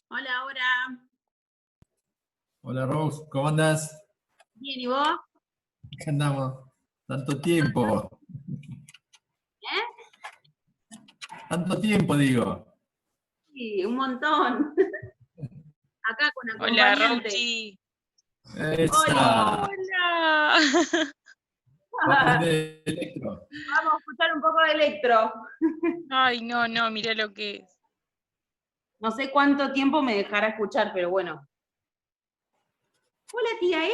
Hola, hola. Hola Rose, ¿cómo andás? Bien, ¿y vos? ¿Qué andamos? Tanto tiempo. Tanto tiempo, digo. Sí, un montón. Acá con Hola, acompañante. Rauchi. Esa. Hola. Va a aprender electro. Vamos a escuchar un poco de electro. Ay, no, mira lo que es. No sé cuánto tiempo me dejará escuchar, pero bueno. Hola, tía M.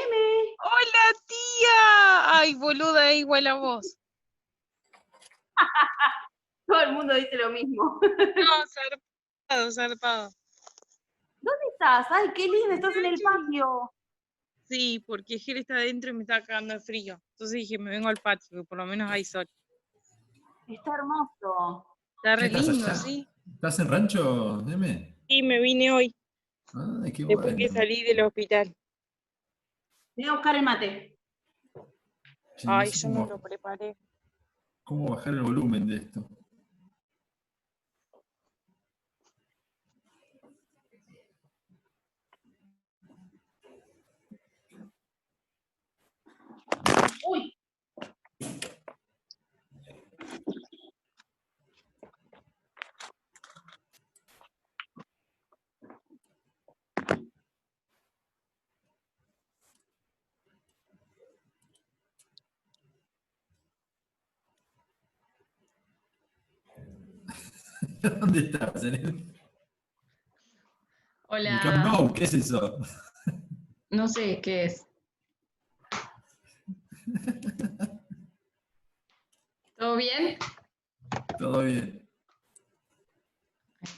Hola, tía. Ay, boluda, es igual a vos. Todo el mundo dice lo mismo. No, zarpado. ¿Dónde estás? Ay, qué lindo, estás en el patio. Sí, porque Ger está adentro y me está cagando de frío. Entonces dije, me vengo al patio, que por lo menos hay sol. Está hermoso. Está re ¿Estás lindo, allá? sí. ¿Estás en rancho, Deme? Sí, me vine hoy, Ay, qué después que bueno. salí del hospital. Voy a buscar el mate. Che, no Ay, sé yo no lo preparé. cómo bajar el volumen de esto. Uy. ¿Dónde estás? ¿En el Camp Hola, Nou? ¿Qué es eso? no sé qué es. ¿Todo bien? Todo bien.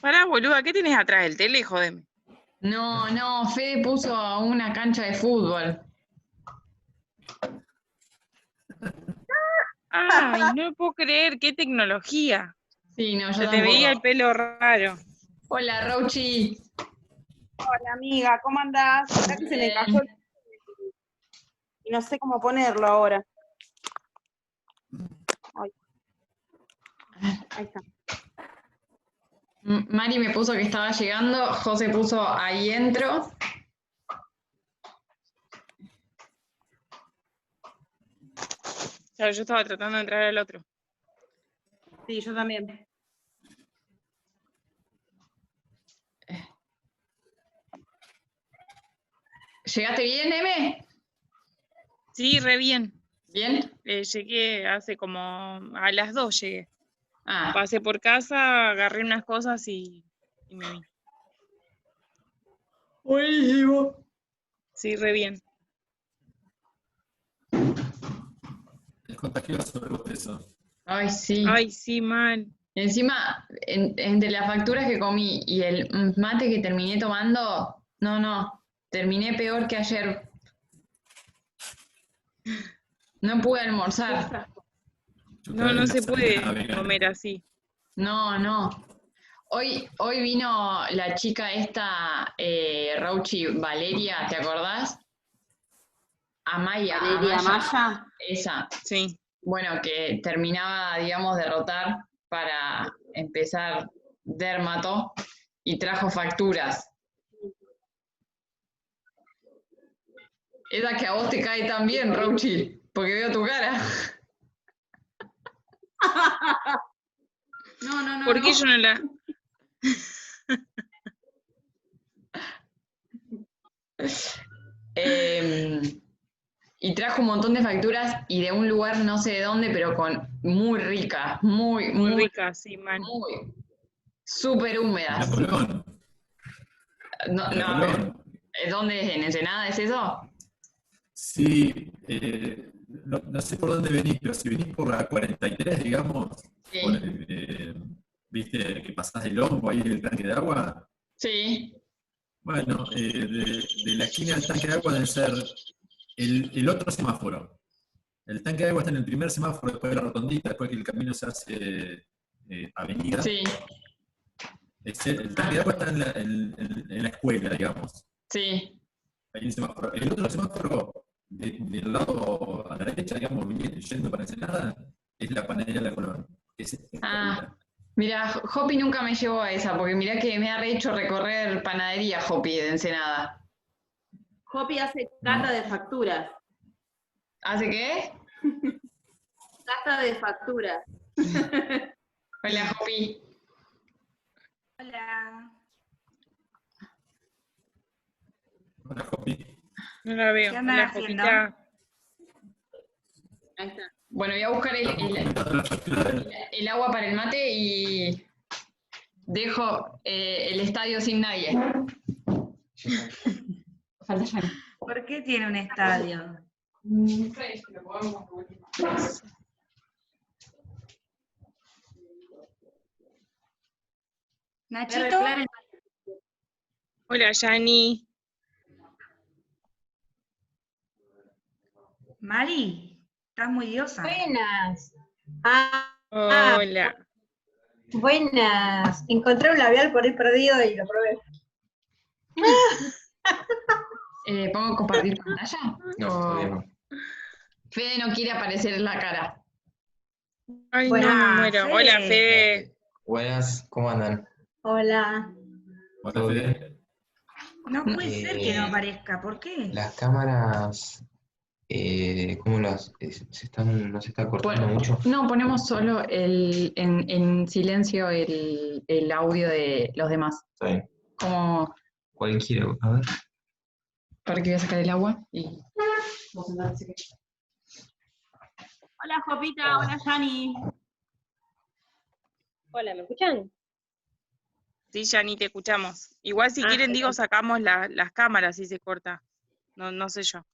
Pará, boluda, ¿qué tenés atrás del tele? Jodeme. No, Fede puso una cancha de fútbol. Ay, no puedo creer, qué tecnología. Sí, no, yo Se te veía el tampoco. pelo raro. Hola, Rochi. Hola, amiga, ¿cómo andás? Acá que se me cayó el... y no sé cómo ponerlo ahora. Ay. Ahí está. Mari me puso que estaba llegando, José puso ahí entro. Claro, yo estaba tratando de entrar al otro. Sí, yo también. ¿Llegaste bien, M? Sí, re bien. ¿Bien? Llegué hace como a las 2 llegué. Ah, Pasé por casa, agarré unas cosas y me vine. Buenísimo. Sí, re bien. El contagioso sobre eso. Ay, sí. Ay, sí, mal. Encima, entre las facturas que comí y el mate que terminé tomando, no, terminé peor que ayer. No pude almorzar. Yo No, cada no vez se la salida puede vegana. comer así. No. Hoy vino la chica esta, Rauchi Valeria, ¿te acordás? Valeria Maya. Esa. Sí. Bueno, que terminaba, digamos, de rotar para empezar Dermato y trajo facturas. Esa que a vos te cae tan bien, Rauchi, porque veo tu cara. No. ¿Por qué yo no la...? Y trajo un montón de facturas y de un lugar no sé de dónde, pero con muy rica, Muy muy, rica, sí, mal. muy, súper Mirá húmedas. Colón. No, Mirá no, Colón. ¿dónde es? ¿En Ensenada es eso? Sí, no sé por dónde venís, pero si venís por la 43, digamos, Sí. por viste que pasás el hongo ahí del tanque de agua. Sí. Bueno, de la esquina del tanque de agua debe ser el otro semáforo. El tanque de agua está en el primer semáforo, después de la rotondita, después que el camino se hace avenida. Sí, El tanque de agua está en la escuela, digamos. sí. Ahí el semáforo. El otro semáforo, del lado a la derecha, digamos, yendo para Ensenada, es la panadería de la Colón. Es espectacular. Mira, Hopi nunca me llevó a esa, porque mirá que me ha hecho recorrer panadería Hopi de Ensenada. Hopi hace cata de facturas. ¿Hace qué? Cata de facturas. Hola, Hopi. Hola. Hola, Jopi. No la veo. ¿Qué andan La haciendo? Jopita. Ahí está. Bueno, voy a buscar el agua para el mate y dejo el estadio sin nadie. Falta ya. ¿Por qué tiene un estadio? Nachito, Hola, Yani. Mari, estás muy diosa. Buenas. Hola. Buenas. Encontré un labial por ahí perdido y lo probé. ¿Pongo compartir pantalla? No, todavía no. Fede no quiere aparecer en la cara. Ay, Bueno, no, me muero. Fede. Hola, Fede. Buenas, ¿cómo andan? Hola. Hola, ¿Todo Fede. bien? No puede ser que no aparezca, ¿por qué? Las cámaras, ¿cómo las? ¿No se está cortando mucho? No, ponemos solo en silencio el audio de los demás. Está bien. Como Cualquiera, a ver. para que voy a sacar el agua y vos andás, así que- Hola, Jopita. Hola, Yani. Hola, ¿me escuchan? Sí, Yani, te escuchamos. Igual si quieren, digo, sacamos las cámaras si se corta. No sé yo.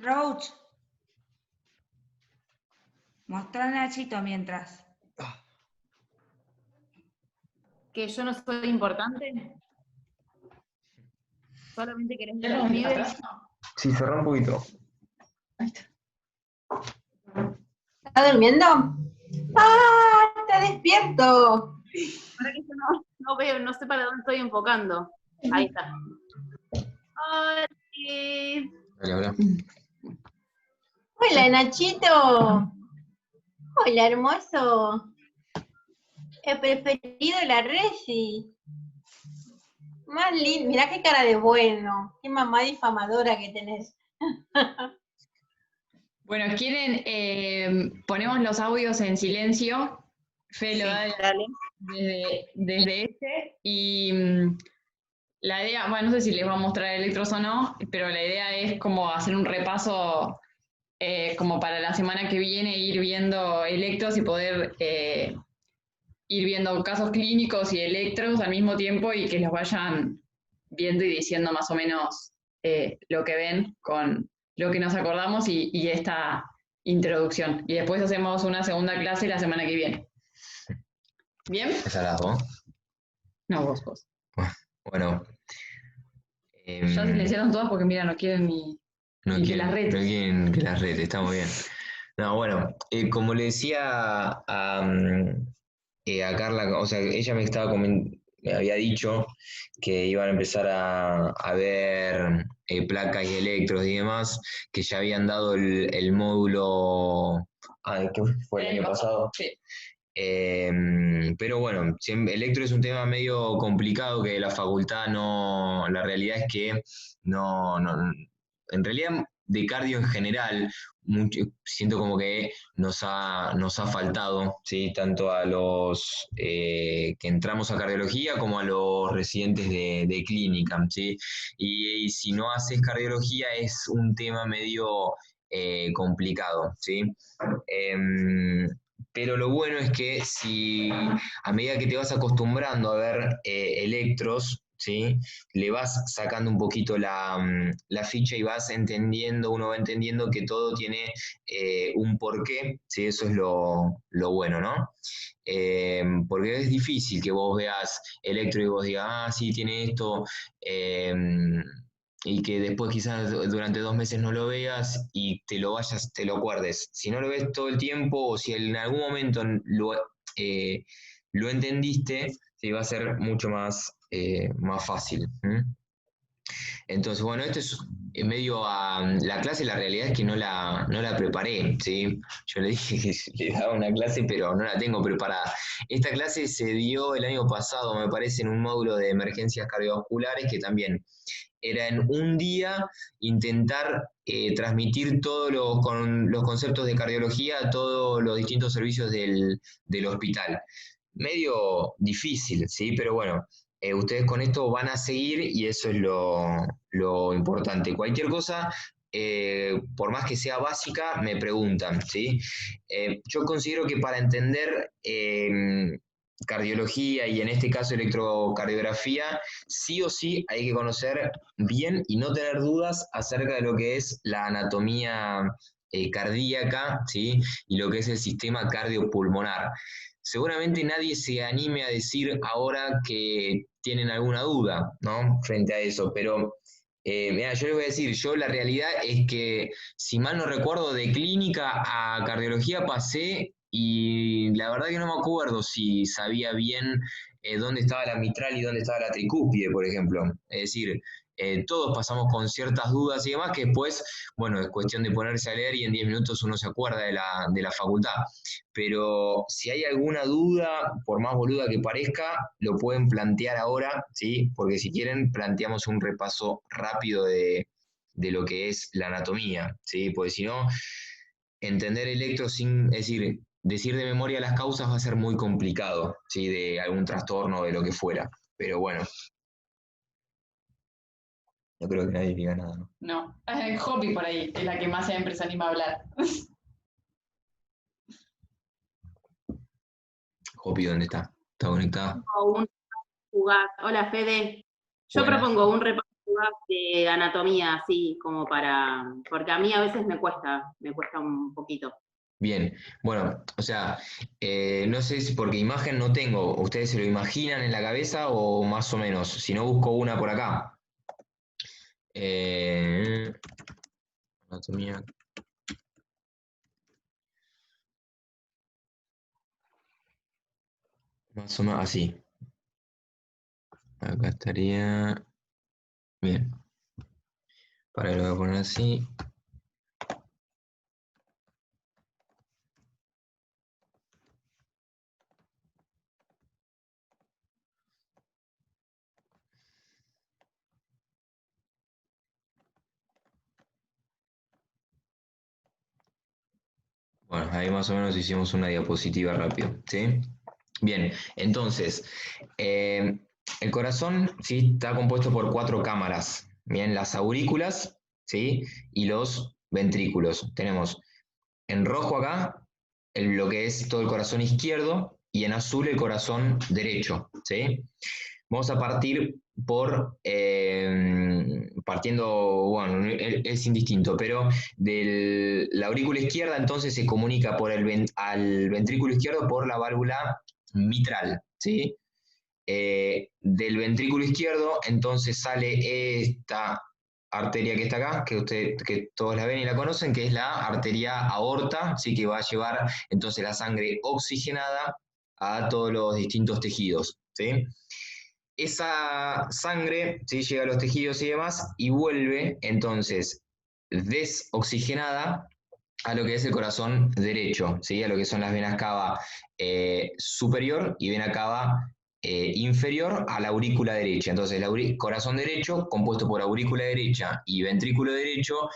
Roach. Mostrá a Nachito mientras. ¿Que yo no soy importante? ¿Solamente querés ver a los ¿Está pibes? atrás? Sí, cerró un poquito. ¿Está durmiendo? ¡Ah! ¡Está despierto! Para que yo no veo, no sé para dónde estoy enfocando. Ahí está. Hola. Hola, hola. Hola, Nachito. Hola, hermoso. He preferido la Resi. Más lindo. Mirá qué cara de bueno. Qué mamá difamadora que tenés. Bueno, ¿quieren? Ponemos los audios en silencio. Fe lo da Dale. desde este. Y la idea, bueno, no sé si les va a mostrar electros o no, pero la idea es como hacer un repaso como para la semana que viene, ir viendo electros y poder ir viendo casos clínicos y electros al mismo tiempo y que los vayan viendo y diciendo más o menos lo que ven con lo que nos acordamos y esta introducción. Y después hacemos una segunda clase la semana que viene. ¿Bien? ¿Esa las dos? No, vos. Bueno. Ya silenciaron todas porque mira, no quieren ni que las retes. No quieren que las retes, está muy bien. No, bueno, como le decía a Carla, o sea, ella me había dicho que iban a empezar a ver placas y electros y demás, que ya habían dado el módulo, ¿qué fue el año pasado? Sí. Pero bueno, electro es un tema medio complicado que la facultad no, la realidad es que en realidad de cardio en general, siento como que nos ha faltado, ¿sí? Tanto a los que entramos a cardiología como a los residentes de clínica, ¿sí? Y si no haces cardiología es un tema medio complicado, ¿sí? Pero lo bueno es que si a medida que te vas acostumbrando a ver electros, ¿sí? Le vas sacando un poquito la ficha y vas entendiendo, uno va entendiendo que todo tiene un porqué, ¿sí? Eso es lo bueno, ¿no? Porque es difícil que vos veas electro y vos digas, sí, tiene esto, y que después quizás durante 2 meses no lo veas y te lo acuerdes. Si no lo ves todo el tiempo o si en algún momento lo entendiste, te va a ser mucho más fácil. Entonces, bueno, esto es medio a la clase, la realidad es que no la preparé, ¿sí? Yo le dije que le daba una clase, pero no la tengo preparada. Esta clase se dio el año pasado, me parece, en un módulo de emergencias cardiovasculares, que también era en un día intentar transmitir todos los conceptos de cardiología a todos los distintos servicios del hospital. Medio difícil, ¿sí? Pero bueno, ustedes con esto van a seguir y eso es lo importante. Cualquier cosa, por más que sea básica, me preguntan, ¿sí? Yo considero que para entender cardiología y en este caso electrocardiografía, sí o sí hay que conocer bien y no tener dudas acerca de lo que es la anatomía cardíaca, ¿sí? Y lo que es el sistema cardiopulmonar. Seguramente nadie se anime a decir ahora que tienen alguna duda, ¿no? Frente a eso, pero mira, yo les voy a decir, yo la realidad es que, si mal no recuerdo, de clínica a cardiología pasé y la verdad que no me acuerdo si sabía bien dónde estaba la mitral y dónde estaba la tricúpide, por ejemplo. Es decir, todos pasamos con ciertas dudas y demás que después, bueno, es cuestión de ponerse a leer y en 10 minutos uno se acuerda de la facultad. Pero si hay alguna duda, por más boluda que parezca, lo pueden plantear ahora, ¿sí? Porque si quieren, planteamos un repaso rápido de lo que es la anatomía, ¿sí? Porque si no, entender electro es decir de memoria las causas va a ser muy complicado, ¿sí? De algún trastorno o de lo que fuera. Pero bueno, no creo que nadie diga nada, ¿no? No. Hopi por ahí, es la que más siempre se anima a hablar. Hopi, ¿dónde está? ¿Está conectada? Hola, Fede. Yo Buenas. propongo un repaso fugaz de anatomía, así como porque a mí a veces me cuesta un poquito. Bien, bueno, o sea, no sé si porque imagen no tengo, ¿ustedes se lo imaginan en la cabeza o más o menos? Si no, busco una por acá. Anatomía. Más o menos así. Acá estaría. Bien. Para lo voy a poner así. Bueno, ahí más o menos hicimos una diapositiva rápido, ¿sí? Bien, entonces, el corazón, ¿sí? Está compuesto por 4 cámaras, bien, las aurículas, ¿sí? Y los ventrículos. Tenemos en rojo acá lo que es todo el corazón izquierdo y en azul el corazón derecho, ¿sí? Vamos a partir por, partiendo, bueno, es indistinto, pero de la aurícula izquierda entonces se comunica por al ventrículo izquierdo por la válvula mitral, ¿sí? Del ventrículo izquierdo entonces sale esta arteria que está acá, que todos la ven y la conocen, que es la arteria aorta, ¿sí? Que va a llevar entonces la sangre oxigenada a todos los distintos tejidos, ¿sí? Esa sangre, ¿sí? Llega a los tejidos y demás y vuelve entonces desoxigenada a lo que es el corazón derecho, ¿sí? A lo que son las venas cava superior y vena cava inferior a la aurícula derecha. Entonces, el corazón derecho, compuesto por aurícula derecha y ventrículo derecho,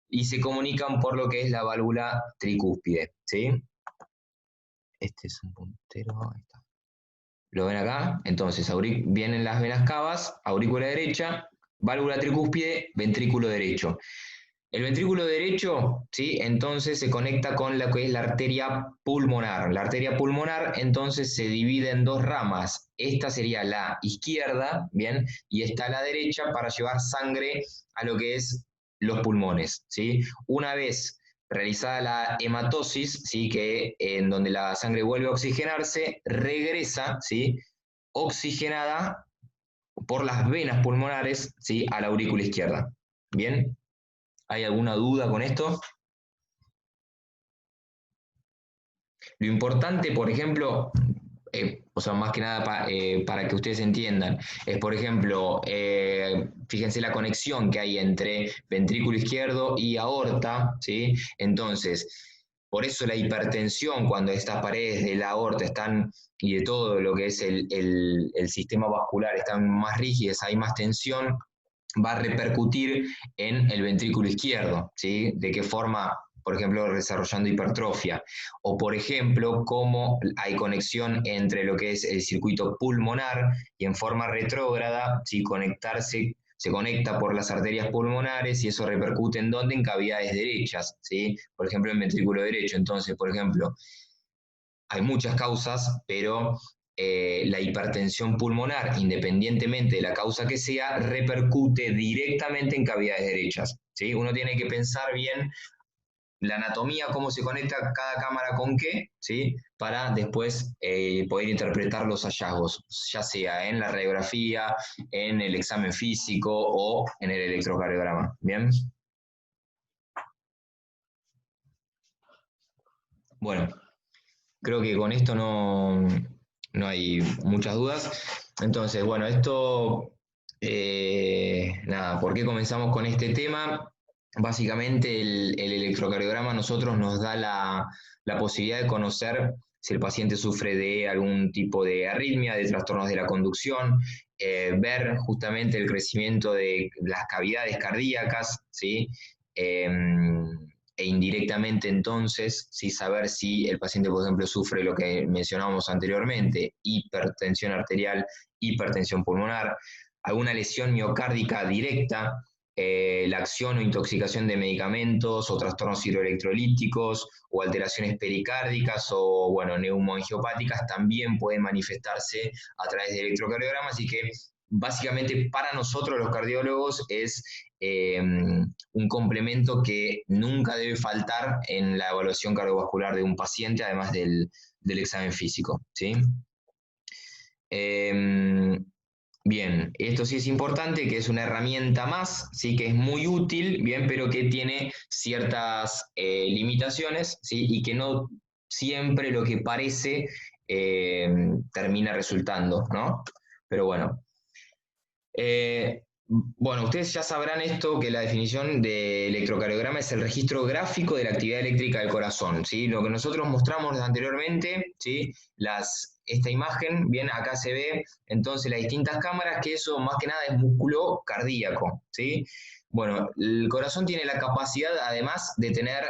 y se comunican por lo que es la válvula tricúspide, ¿sí? Este es un puntero, ahí está. ¿Lo ven acá? Entonces, vienen las venas cavas, aurícula derecha, válvula tricúspide, ventrículo derecho. El ventrículo derecho, ¿sí? Entonces se conecta con lo que es la arteria pulmonar. La arteria pulmonar entonces se divide en 2 ramas. Esta sería la izquierda, ¿bien? Y esta la derecha para llevar sangre a lo que es los pulmones, ¿sí? Una vez realizada la hematosis, ¿sí? Que en donde la sangre vuelve a oxigenarse, regresa, ¿sí? Oxigenada por las venas pulmonares, ¿sí? A la aurícula izquierda. ¿Bien? ¿Hay alguna duda con esto? Lo importante, por ejemplo, o sea, más que nada para que ustedes entiendan, es, por ejemplo, fíjense la conexión que hay entre ventrículo izquierdo y aorta, ¿sí? Entonces, por eso la hipertensión, cuando estas paredes de la aorta están, y de todo lo que es el sistema vascular, están más rígidas, hay más tensión, va a repercutir en el ventrículo izquierdo, ¿sí? De qué forma, por ejemplo, desarrollando hipertrofia, o por ejemplo, cómo hay conexión entre lo que es el circuito pulmonar y en forma retrógrada, ¿sí? Se conecta por las arterias pulmonares y eso repercute en dónde, en cavidades derechas, ¿sí? Por ejemplo, en ventrículo derecho. Entonces, por ejemplo, hay muchas causas, pero la hipertensión pulmonar, independientemente de la causa que sea, repercute directamente en cavidades derechas, ¿sí? Uno tiene que pensar bien la anatomía, cómo se conecta cada cámara con qué, ¿sí? Para después poder interpretar los hallazgos, ya sea en la radiografía, en el examen físico o en el electrocardiograma. ¿Bien? Bueno, creo que con esto no hay muchas dudas. Entonces, bueno, esto, nada, ¿por qué comenzamos con este tema? Básicamente el electrocardiograma a nosotros nos da la posibilidad de conocer si el paciente sufre de algún tipo de arritmia, de trastornos de la conducción, ver justamente el crecimiento de las cavidades cardíacas, ¿sí? E indirectamente entonces, sí saber si el paciente, por ejemplo, sufre lo que mencionábamos anteriormente, hipertensión arterial, hipertensión pulmonar, alguna lesión miocárdica directa, la acción o intoxicación de medicamentos o trastornos hidroelectrolíticos o alteraciones pericárdicas o, bueno, neumoangiopáticas también pueden manifestarse a través de electrocardiograma, así que básicamente para nosotros los cardiólogos es un complemento que nunca debe faltar en la evaluación cardiovascular de un paciente, además del examen físico, ¿sí? Bien, esto sí es importante, que es una herramienta más, sí, que es muy útil, bien, pero que tiene ciertas limitaciones, ¿sí? Y que no siempre lo que parece termina resultando, ¿no? Pero bueno. Bueno, ustedes ya sabrán esto, que la definición de electrocardiograma es el registro gráfico de la actividad eléctrica del corazón, ¿sí? Lo que nosotros mostramos anteriormente, ¿sí? Esta imagen, bien, acá se ve entonces las distintas cámaras, que eso más que nada es músculo cardíaco, ¿sí? Bueno, el corazón tiene la capacidad además de tener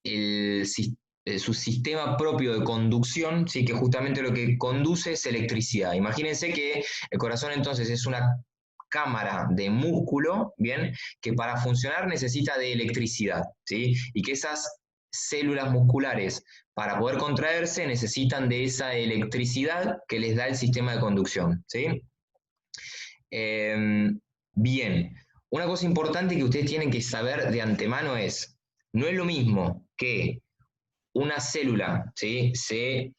su sistema propio de conducción, ¿sí? Que justamente lo que conduce es electricidad. Imagínense que el corazón entonces es una cámara de músculo, ¿bien? Que para funcionar necesita de electricidad, ¿sí? Y que esas células musculares, para poder contraerse, necesitan de esa electricidad que les da el sistema de conducción, ¿sí? Bien, una cosa importante que ustedes tienen que saber de antemano es, no es lo mismo que una célula, ¿sí? Se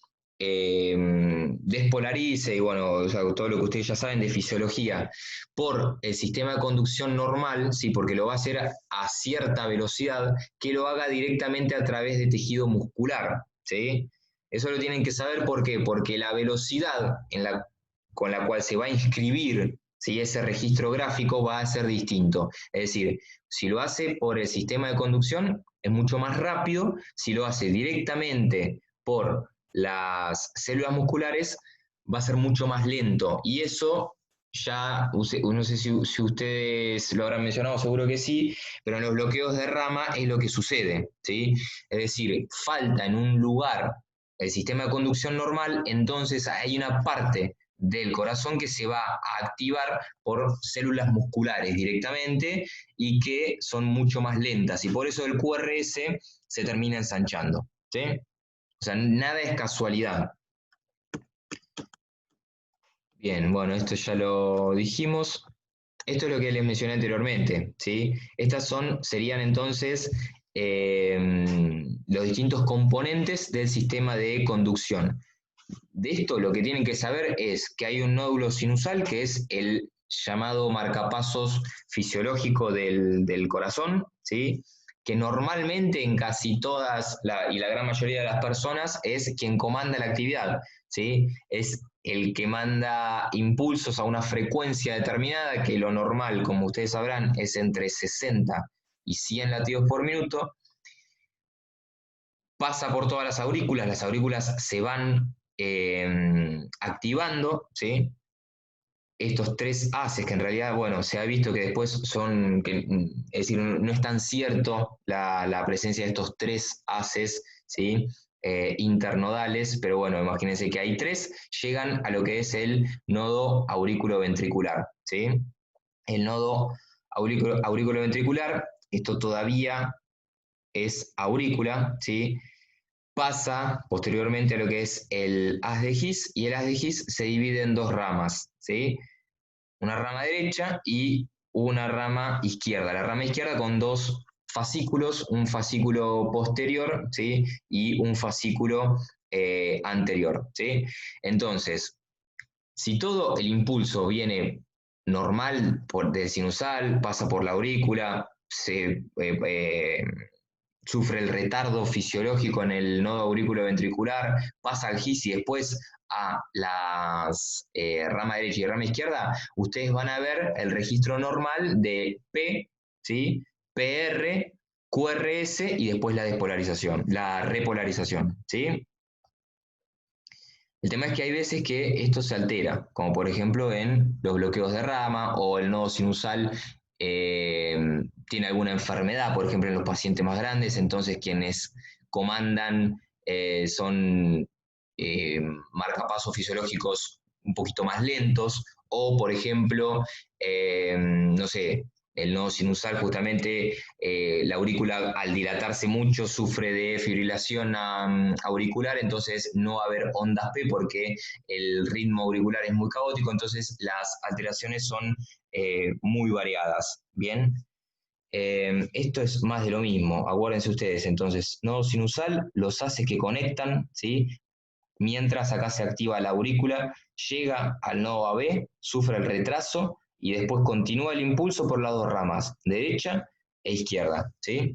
despolarice, y bueno, o sea, todo lo que ustedes ya saben de fisiología, por el sistema de conducción normal, ¿sí? Porque lo va a hacer a cierta velocidad, que lo haga directamente a través de tejido muscular, ¿sí? Eso lo tienen que saber, ¿por qué? Porque la velocidad con la cual se va a inscribir, ¿sí? Ese registro gráfico va a ser distinto. Es decir, si lo hace por el sistema de conducción, es mucho más rápido. Si lo hace directamente por las células musculares, va a ser mucho más lento. Y eso ya, no sé si ustedes lo habrán mencionado, seguro que sí, pero en los bloqueos de rama es lo que sucede, ¿sí? Es decir, falta en un lugar el sistema de conducción normal, entonces hay una parte del corazón que se va a activar por células musculares directamente y que son mucho más lentas, y por eso el QRS se termina ensanchando, ¿sí? O sea, nada es casualidad. Bien, bueno, esto ya lo dijimos. Esto es lo que les mencioné anteriormente, ¿sí? Estas serían entonces los distintos componentes del sistema de conducción. De esto lo que tienen que saber es que hay un nódulo sinusal, que es el llamado marcapasos fisiológico del corazón, ¿sí? Que normalmente en casi todas, y la gran mayoría de las personas, es quien comanda la actividad, ¿sí? Es el que manda impulsos a una frecuencia determinada, que lo normal, como ustedes sabrán, es entre 60 y 100 latidos por minuto. Pasa por todas las aurículas se van activando, ¿sí? Estos tres haces, que en realidad, bueno, se ha visto que después son, es decir, no es tan cierto la presencia de estos tres haces, ¿sí? Internodales, pero bueno, imagínense que hay tres, llegan a lo que es el nodo auriculoventricular, ¿sí? El nodo auriculoventricular, esto todavía es aurícula, ¿sí? Pasa posteriormente a lo que es el haz de His, y el haz de His se divide en dos ramas, ¿sí? Una rama derecha y una rama izquierda. La rama izquierda con dos fascículos, un fascículo posterior, ¿sí? Y un fascículo anterior, ¿sí? Entonces, si todo el impulso viene normal del sinusal, pasa por la aurícula, sufre el retardo fisiológico en el nodo aurículo-ventricular, pasa al GIS y después a las rama derecha y rama izquierda, ustedes van a ver el registro normal de P, ¿sí? PR, QRS y después la despolarización, la repolarización, ¿sí? El tema es que hay veces que esto se altera, como por ejemplo en los bloqueos de rama o el nodo sinusal tiene alguna enfermedad, por ejemplo en los pacientes más grandes, entonces quienes comandan son marcapasos fisiológicos un poquito más lentos, o por ejemplo, no sé, el nodo sinusal justamente, la aurícula al dilatarse mucho sufre de fibrilación auricular, entonces no va a haber ondas P porque el ritmo auricular es muy caótico, entonces las alteraciones son muy variadas, ¿bien? Esto es más de lo mismo, acuérdense ustedes, entonces, nodo sinusal, los haces que conectan, ¿sí? Mientras acá se activa la aurícula, llega al nodo AB, sufre el retraso y después continúa el impulso por las dos ramas, derecha e izquierda, ¿sí?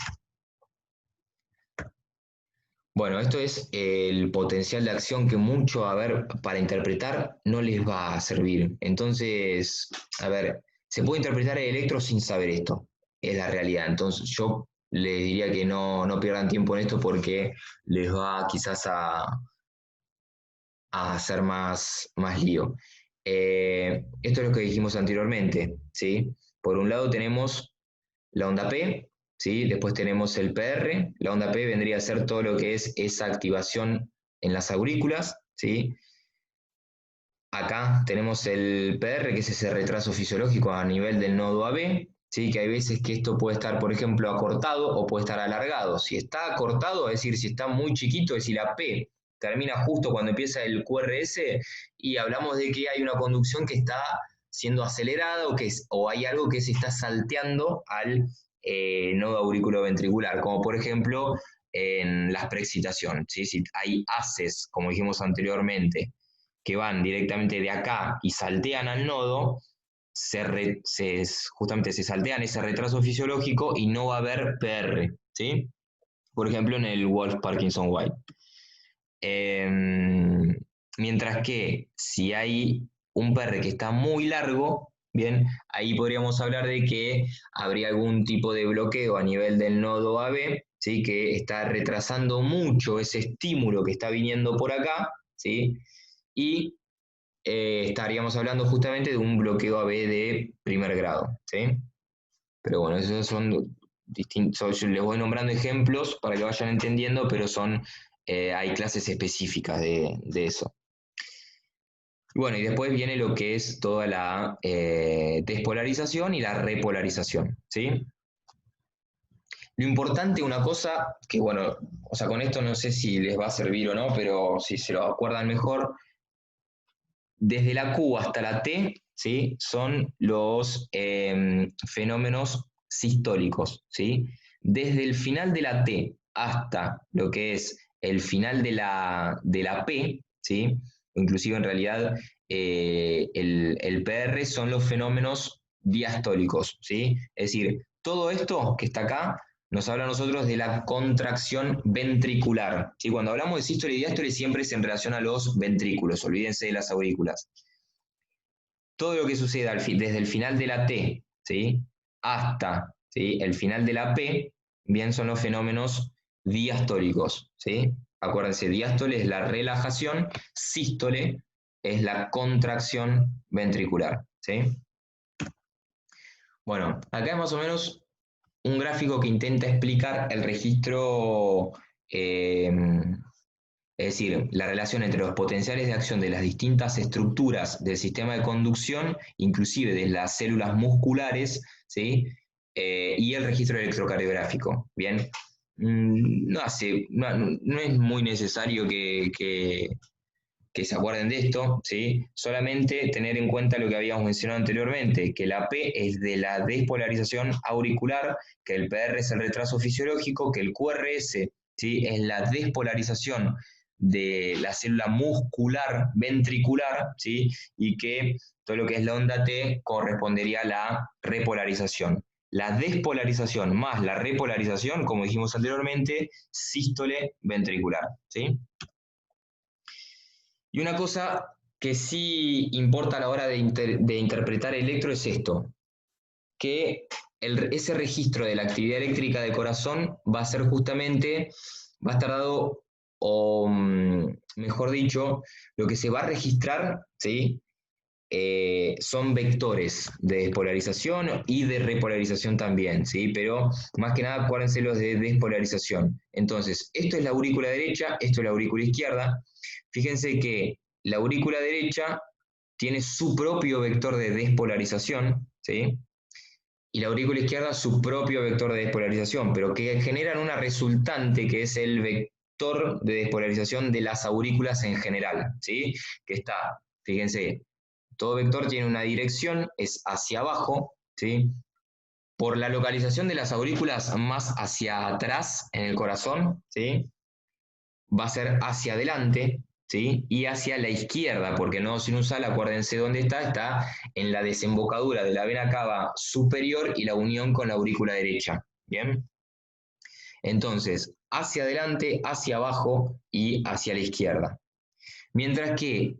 Bueno, esto es el potencial de acción que mucho, a ver, para interpretar no les va a servir. Entonces, a ver, se puede interpretar el electro sin saber esto, es la realidad. Entonces yo les diría que no pierdan tiempo en esto porque les va quizás a hacer más lío. Esto es lo que dijimos anteriormente, ¿sí? Por un lado tenemos la onda P, ¿sí? Después tenemos el PR, la onda P vendría a ser todo lo que es esa activación en las aurículas, ¿sí? Acá tenemos el PR, que es ese retraso fisiológico a nivel del nodo AB, ¿sí? Que hay veces que esto puede estar, por ejemplo, acortado o puede estar alargado. Si está acortado, es decir, si está muy chiquito, es decir, la P termina justo cuando empieza el QRS, y hablamos de que hay una conducción que está siendo acelerada o hay algo que se está salteando al nodo auriculoventricular, como por ejemplo en la preexcitación, ¿sí? Si hay haces, como dijimos anteriormente, que van directamente de acá y saltean al nodo, justamente se saltean ese retraso fisiológico y no va a haber PR, ¿sí? Por ejemplo, en el Wolff-Parkinson-White. Mientras que si hay un PR que está muy largo, bien, ahí podríamos hablar de que habría algún tipo de bloqueo a nivel del nodo AB, ¿sí? Que está retrasando mucho ese estímulo que está viniendo por acá, ¿sí? Y estaríamos hablando justamente de un bloqueo AB de primer grado, ¿sí? Pero bueno, esos son distintos, yo les voy nombrando ejemplos para que vayan entendiendo, pero hay clases específicas de eso. Bueno, y después viene lo que es toda la despolarización y la repolarización, ¿sí? Lo importante, una cosa, que bueno, o sea, con esto no sé si les va a servir o no, pero si se lo acuerdan mejor, desde la Q hasta la T, ¿sí? Son los fenómenos sistólicos, ¿sí? Desde el final de la T hasta lo que es el final de la P, ¿sí? Inclusive en realidad el PR son los fenómenos diastólicos, ¿sí? Es decir, todo esto que está acá nos habla a nosotros de la contracción ventricular, ¿sí? Cuando hablamos de sístole y diástole siempre es en relación a los ventrículos, olvídense de las aurículas. Todo lo que suceda desde el final de la T, ¿sí? Hasta, ¿sí? El final de la P, bien, son los fenómenos diastólicos, ¿sí? Acuérdense, diástole es la relajación, sístole es la contracción ventricular, ¿sí? Bueno, acá es más o menos un gráfico que intenta explicar el registro, es decir, la relación entre los potenciales de acción de las distintas estructuras del sistema de conducción, inclusive de las células musculares, ¿sí? Y el registro electrocardiográfico. Bien, no es muy necesario que se acuerden de esto, ¿sí? Solamente tener en cuenta lo que habíamos mencionado anteriormente, que la P es de la despolarización auricular, que el PR es el retraso fisiológico, que el QRS, ¿sí? Es la despolarización de la célula muscular ventricular, ¿sí? Y que todo lo que es la onda T correspondería a la repolarización. La despolarización más la repolarización, como dijimos anteriormente, sístole ventricular, ¿sí? Y una cosa que sí importa a la hora de interpretar el electro es esto, que ese registro de la actividad eléctrica del corazón va a ser justamente, va a estar dado, o mejor dicho, lo que se va a registrar, ¿sí? Son vectores de despolarización y de repolarización también, ¿sí? Pero más que nada acuérdense los de despolarización. Entonces, esto es la aurícula derecha, esto es la aurícula izquierda. Fíjense que la aurícula derecha tiene su propio vector de despolarización, ¿sí? Y la aurícula izquierda su propio vector de despolarización, pero que generan una resultante que es el vector de despolarización de las aurículas en general, ¿sí? Que está, fíjense, todo vector tiene una dirección, es hacia abajo, ¿sí? Por la localización de las aurículas más hacia atrás en el corazón, ¿sí? Va a ser hacia adelante, ¿sí? Y hacia la izquierda, porque el nodo sinusal, acuérdense dónde está en la desembocadura de la vena cava superior y la unión con la aurícula derecha, ¿bien? Entonces, hacia adelante, hacia abajo y hacia la izquierda. Mientras que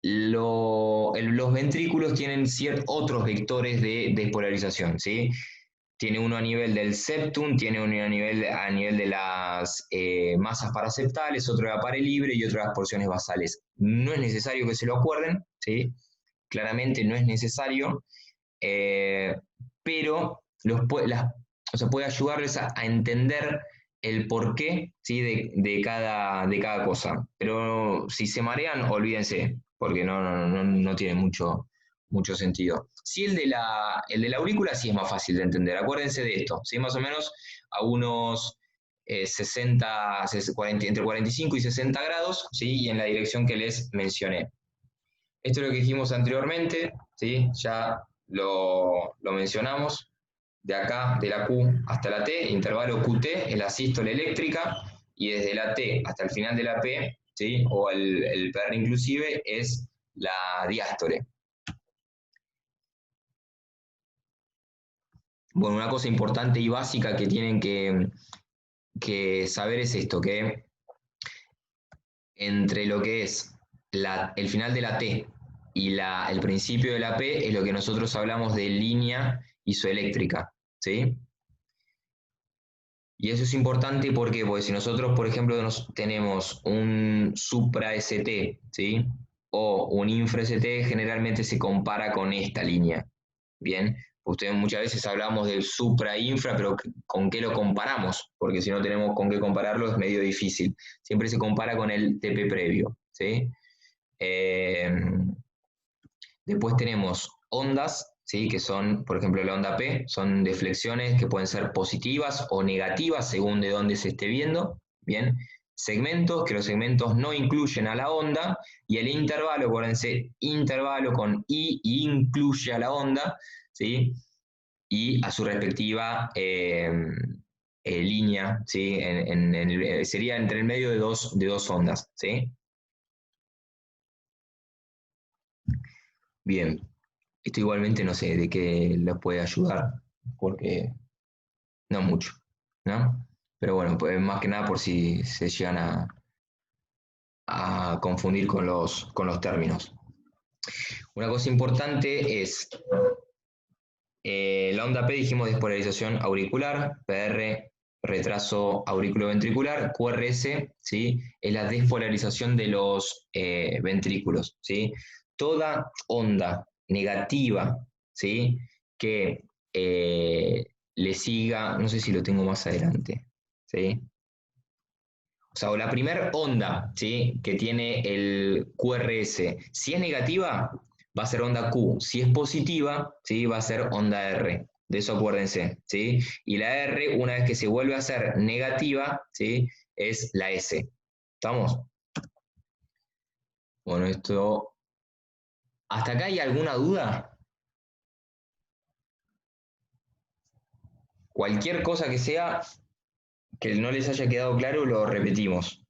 los ventrículos tienen otros vectores de despolarización, ¿sí? Tiene uno a nivel del septum, tiene uno a nivel de las masas paraceptales, otro de la pared libre y otro de las porciones basales. No es necesario que se lo acuerden, ¿sí? Claramente no es necesario, pero o sea, puede ayudarles a entender el porqué, ¿sí? de cada cosa. Pero si se marean, olvídense, porque no tiene mucho sentido. Sí, el de la aurícula sí es más fácil de entender. Acuérdense de esto, ¿sí? Más o menos a unos 40, entre 45 y 60 grados, ¿sí? Y en la dirección que les mencioné. Esto es lo que dijimos anteriormente, ¿sí? Ya lo mencionamos. De acá, de la Q hasta la T, intervalo QT es la sístole eléctrica, y desde la T hasta el final de la P, ¿sí? O el PR inclusive, es la diástole. Bueno, una cosa importante y básica que tienen que saber es esto, que entre lo que es el final de la T y el principio de la P es lo que nosotros hablamos de línea isoeléctrica, ¿sí? Y eso es importante porque si nosotros, por ejemplo, tenemos un supra ST, ¿sí? O un infra ST, generalmente se compara con esta línea. Bien, ustedes muchas veces hablamos del supra infra, pero ¿con qué lo comparamos? Porque si no tenemos con qué compararlo es medio difícil. Siempre se compara con el TP previo, ¿sí? Después tenemos ondas, ¿sí? Que son, por ejemplo, la onda P, son deflexiones que pueden ser positivas o negativas según de dónde se esté viendo. Bien, segmentos, que los segmentos no incluyen a la onda, y el intervalo, acuérdense, intervalo con I incluye a la onda, ¿sí? Y a su respectiva línea, ¿sí? Sería entre el medio de dos ondas, ¿sí? Bien, esto igualmente no sé de qué les puede ayudar, porque no mucho, ¿no? Pero bueno, pues más que nada por si se llegan a confundir con los términos. Una cosa importante es la onda P, dijimos despolarización auricular, PR, retraso auriculoventricular, QRS, ¿sí? Es la despolarización de los ventrículos, ¿sí? Toda onda negativa, ¿sí? Que le siga, no sé si lo tengo más adelante, ¿sí? O sea, o la primera onda, ¿sí? Que tiene el QRS, si es negativa, va a ser onda Q. Si es positiva, ¿sí? Va a ser onda R. De eso acuérdense, ¿sí? Y la R, una vez que se vuelve a ser negativa, ¿sí? Es la S. ¿Estamos? Bueno, esto... ¿Hasta acá hay alguna duda? Cualquier cosa que sea que no les haya quedado claro, lo repetimos.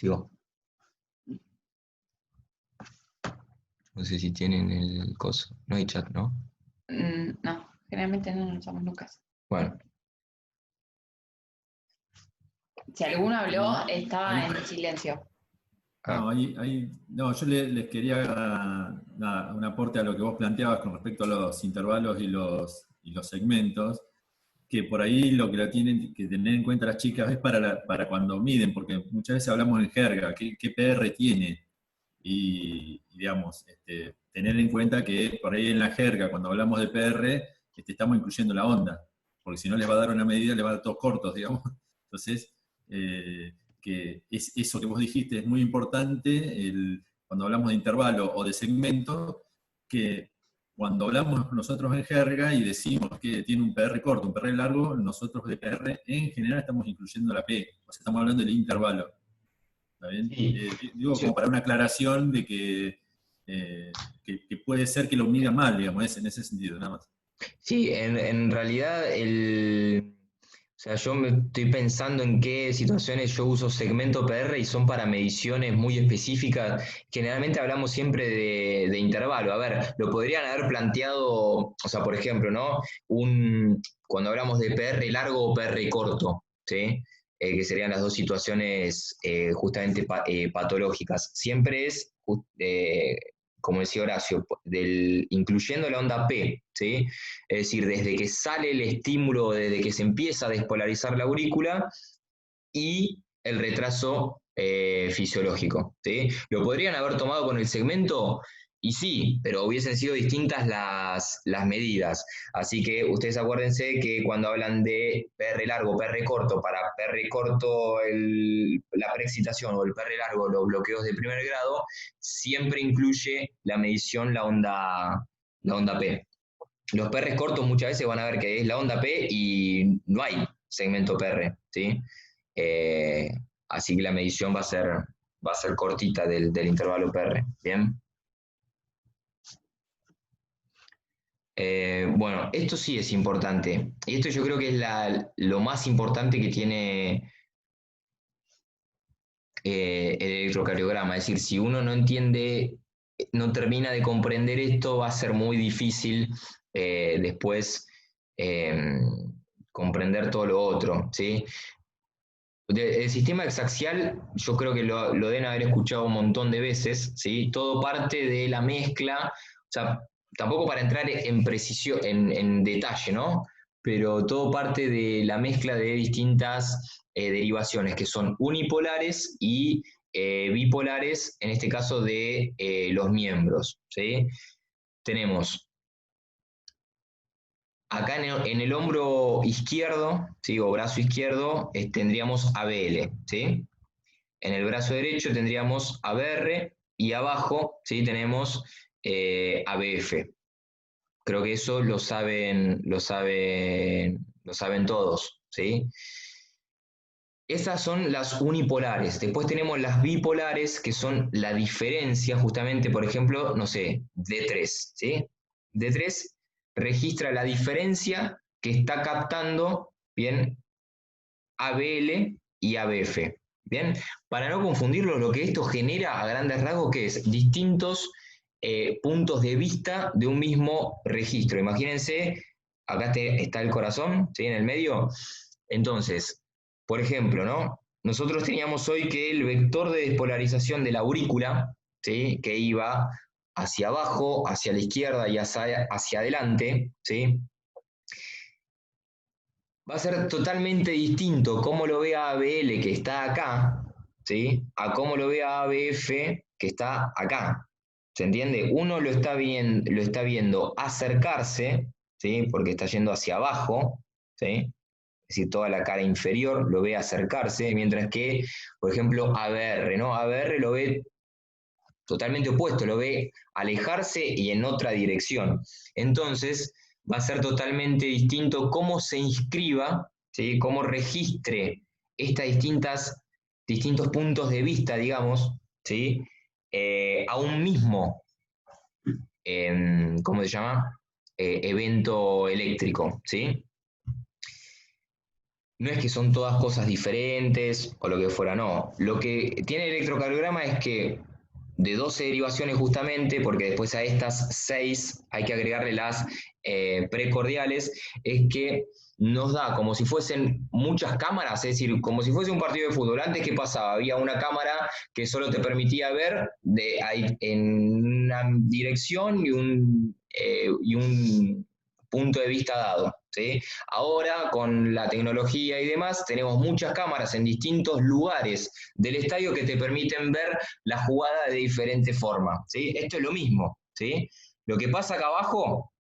Digo, no sé si tienen el coso. No hay chat, ¿no? No, generalmente no lo usamos nunca. Bueno. Si alguno habló, estaba en silencio. No, yo les quería dar un aporte a lo que vos planteabas con respecto a los intervalos y los segmentos, que por ahí lo que tienen que tener en cuenta las chicas es para cuando miden, porque muchas veces hablamos en jerga, ¿qué PR tiene? Y digamos, tener en cuenta que por ahí en la jerga, cuando hablamos de PR, estamos incluyendo la onda, porque si no les va a dar una medida, les va a dar todos cortos, digamos. Entonces, que es eso que vos dijiste es muy importante cuando hablamos de intervalo o de segmento, que cuando hablamos nosotros en jerga y decimos que tiene un PR corto, un PR largo, nosotros de PR en general estamos incluyendo la P, o sea, estamos hablando del intervalo. ¿Está bien? Sí. Digo, como para una aclaración de que puede ser que lo mida mal, digamos, en ese sentido, nada más. Sí, en realidad o sea, yo me estoy pensando en qué situaciones yo uso segmento PR y son para mediciones muy específicas. Generalmente hablamos siempre de intervalo. A ver, lo podrían haber planteado, o sea, por ejemplo, ¿no? Cuando hablamos de PR largo o PR corto, ¿sí? Que serían las dos situaciones justamente patológicas. Siempre es, como decía Horacio, incluyendo la onda P, ¿sí? Es decir, desde que sale el estímulo, desde que se empieza a despolarizar la aurícula y el retraso fisiológico, ¿sí? ¿Lo podrían haber tomado con el segmento? Y sí, pero hubiesen sido distintas las medidas. Así que ustedes acuérdense que cuando hablan de PR largo, PR corto, para PR corto la preexcitación o el PR largo, los bloqueos de primer grado, siempre incluye la medición, la onda P. Los PR cortos muchas veces van a ver que es la onda P y no hay segmento PR, ¿sí? Así que la medición va a ser cortita del intervalo PR, ¿bien? Bueno, esto sí es importante. Y esto yo creo que es lo más importante que tiene el electrocardiograma. Es decir, si uno no entiende, no termina de comprender esto, va a ser muy difícil después comprender todo lo otro, ¿sí? El sistema exaxial, yo creo que lo deben haber escuchado un montón de veces, ¿sí? Todo parte de la mezcla, o sea, tampoco para entrar en precisión, en detalle, ¿no? Pero todo parte de la mezcla de distintas derivaciones que son unipolares y bipolares, en este caso de los miembros, ¿sí? Tenemos acá en el hombro izquierdo, ¿sí? O brazo izquierdo, tendríamos ABL, ¿sí? En el brazo derecho tendríamos ABR y abajo, ¿sí? Tenemos ABF. Creo que eso lo saben todos, ¿sí? Esas son las unipolares. Después tenemos las bipolares, que son la diferencia, justamente, por ejemplo, no sé, D3, ¿sí? D3 registra la diferencia que está captando, ¿bien? ABL y ABF, ¿bien? Para no confundirlo, lo que esto genera a grandes rasgos, que es distintos puntos de vista de un mismo registro. Imagínense, acá está el corazón, ¿sí? En el medio. Entonces, por ejemplo, ¿no? Nosotros teníamos hoy que el vector de despolarización de la aurícula, ¿sí? Que iba hacia abajo, hacia la izquierda y hacia adelante, ¿sí? Va a ser totalmente distinto cómo lo vea ABL, que está acá, ¿sí? A cómo lo vea ABF, que está acá. ¿Se entiende? Uno lo está viendo acercarse, ¿sí? Porque está yendo hacia abajo, ¿sí? Es decir, toda la cara inferior lo ve acercarse, mientras que, por ejemplo, ABR, ¿no? ABR lo ve totalmente opuesto, lo ve alejarse y en otra dirección. Entonces, va a ser totalmente distinto cómo se inscriba, ¿sí? Cómo registre estas distintos puntos de vista, digamos, ¿sí? A un mismo, ¿cómo se llama? Evento eléctrico, ¿sí? No es que son todas cosas diferentes o lo que fuera, no. Lo que tiene el electrocardiograma es que de 12 derivaciones justamente, porque después a estas 6 hay que agregarle las precordiales, es que nos da como si fuesen muchas cámaras, es decir, como si fuese un partido de fútbol. Antes, ¿qué pasaba? Había una cámara que solo te permitía ver en una dirección y un punto de vista dado, ¿sí? Ahora, con la tecnología y demás, tenemos muchas cámaras en distintos lugares del estadio que te permiten ver la jugada de diferente forma, ¿sí? Esto es lo mismo, ¿sí? Lo que pasa acá abajo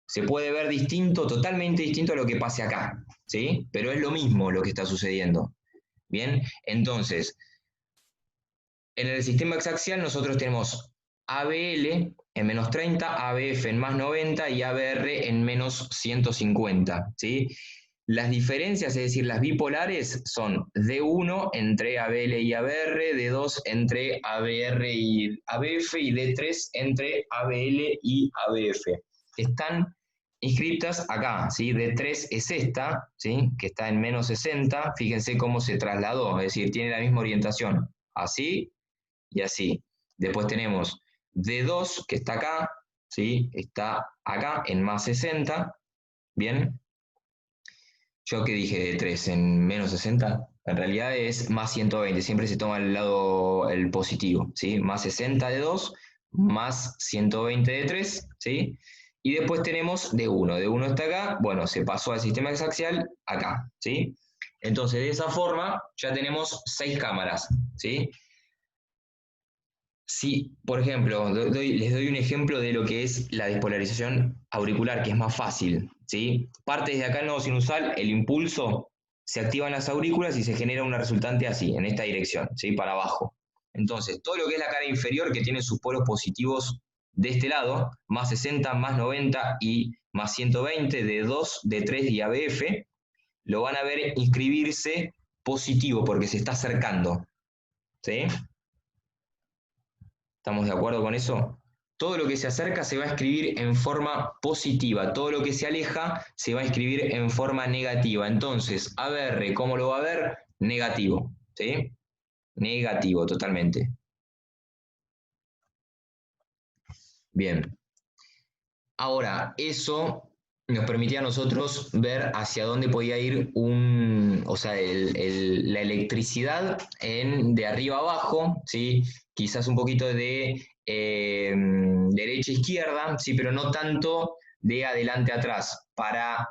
se puede ver distinto, totalmente distinto a lo que pase acá, ¿sí? Pero es lo mismo lo que está sucediendo, ¿bien? Entonces, en el sistema exaxial nosotros tenemos ABL en menos 30, ABF en más 90 y ABR en menos 150, ¿sí? Las diferencias, es decir, las bipolares, son D1 entre ABL y ABR, D2 entre ABR y ABF y D3 entre ABL y ABF. Están inscritas acá, ¿sí? D3 es esta, ¿sí? Que está en menos 60, fíjense cómo se trasladó, es decir, tiene la misma orientación, así y así. Después tenemos D2, que está acá, ¿sí? Está acá en más 60, ¿bien? Yo que dije D3 en menos 60, en realidad es más 120, siempre se toma el positivo, ¿sí? Más 60 D2, más 120 D3, ¿sí? Y después tenemos D1, D1 está acá, bueno, se pasó al sistema exaxial acá, ¿sí? Entonces, de esa forma, ya tenemos 6 cámaras, ¿sí? Si, por ejemplo, les doy un ejemplo de lo que es la despolarización auricular, que es más fácil, ¿sí? Parte desde acá el nodo sinusal, el impulso, se activan las aurículas y se genera una resultante así, en esta dirección, ¿sí? Para abajo. Entonces, todo lo que es la cara inferior, que tiene sus polos positivos de este lado, más 60, más 90 y más 120, de 2, de 3 y ABF, lo van a ver inscribirse positivo porque se está acercando, ¿sí? ¿Estamos de acuerdo con eso? Todo lo que se acerca se va a escribir en forma positiva, todo lo que se aleja se va a escribir en forma negativa. Entonces, ABR, ¿cómo lo va a ver? Negativo, ¿sí? Negativo, totalmente. Bien. Ahora, eso nos permitía a nosotros ver hacia dónde podía ir la electricidad de arriba a abajo, ¿sí? Quizás un poquito de derecha a izquierda, ¿sí? Pero no tanto de adelante a atrás. Para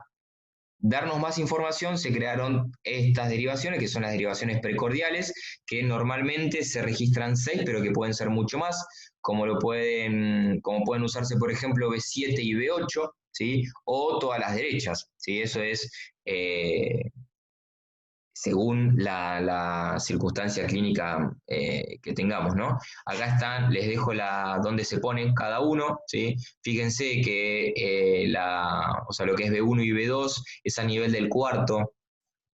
darnos más información se crearon estas derivaciones, que son las derivaciones precordiales, que normalmente se registran 6, pero que pueden ser mucho más, como pueden usarse, por ejemplo, B7 y B8, ¿sí? O todas las derechas, ¿sí? Eso es según la circunstancia clínica que tengamos, ¿no? Acá están, les dejo dónde se ponen cada uno, ¿sí? Fíjense que lo que es B1 y B2 es a nivel del cuarto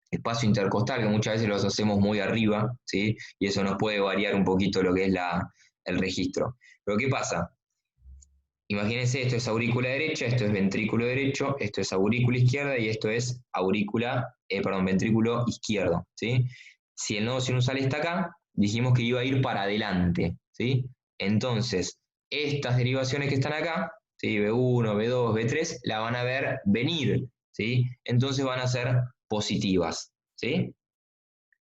espacio intercostal, que muchas veces los hacemos muy arriba, ¿sí? Y eso nos puede variar un poquito lo que es el registro. Pero ¿qué pasa? Imagínense, esto es aurícula derecha, esto es ventrículo derecho, esto es aurícula izquierda y esto es ventrículo izquierdo, ¿sí? Si el nodo sinusal está acá, dijimos que iba a ir para adelante, ¿sí? Entonces, estas derivaciones que están acá, ¿sí? B1, B2, B3, la van a ver venir, ¿sí? Entonces van a ser positivas, ¿sí?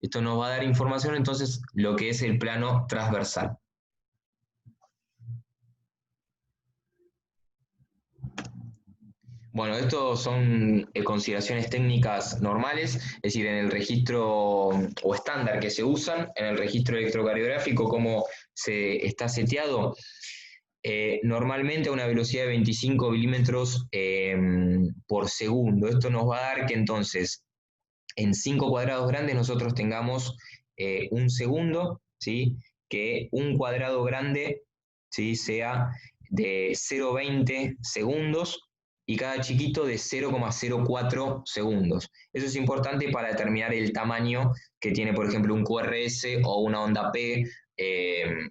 Esto nos va a dar información entonces lo que es el plano transversal. Bueno, estos son consideraciones técnicas normales, es decir, en el registro o estándar que se usan, en el registro electrocardiográfico, cómo se está seteado, normalmente a una velocidad de 25 milímetros por segundo. Esto nos va a dar que entonces en 5 cuadrados grandes nosotros tengamos un segundo, ¿sí? Que un cuadrado grande, ¿sí? Sea de 0,20 segundos y cada chiquito de 0,04 segundos. Eso es importante para determinar el tamaño que tiene, por ejemplo, un QRS o una onda P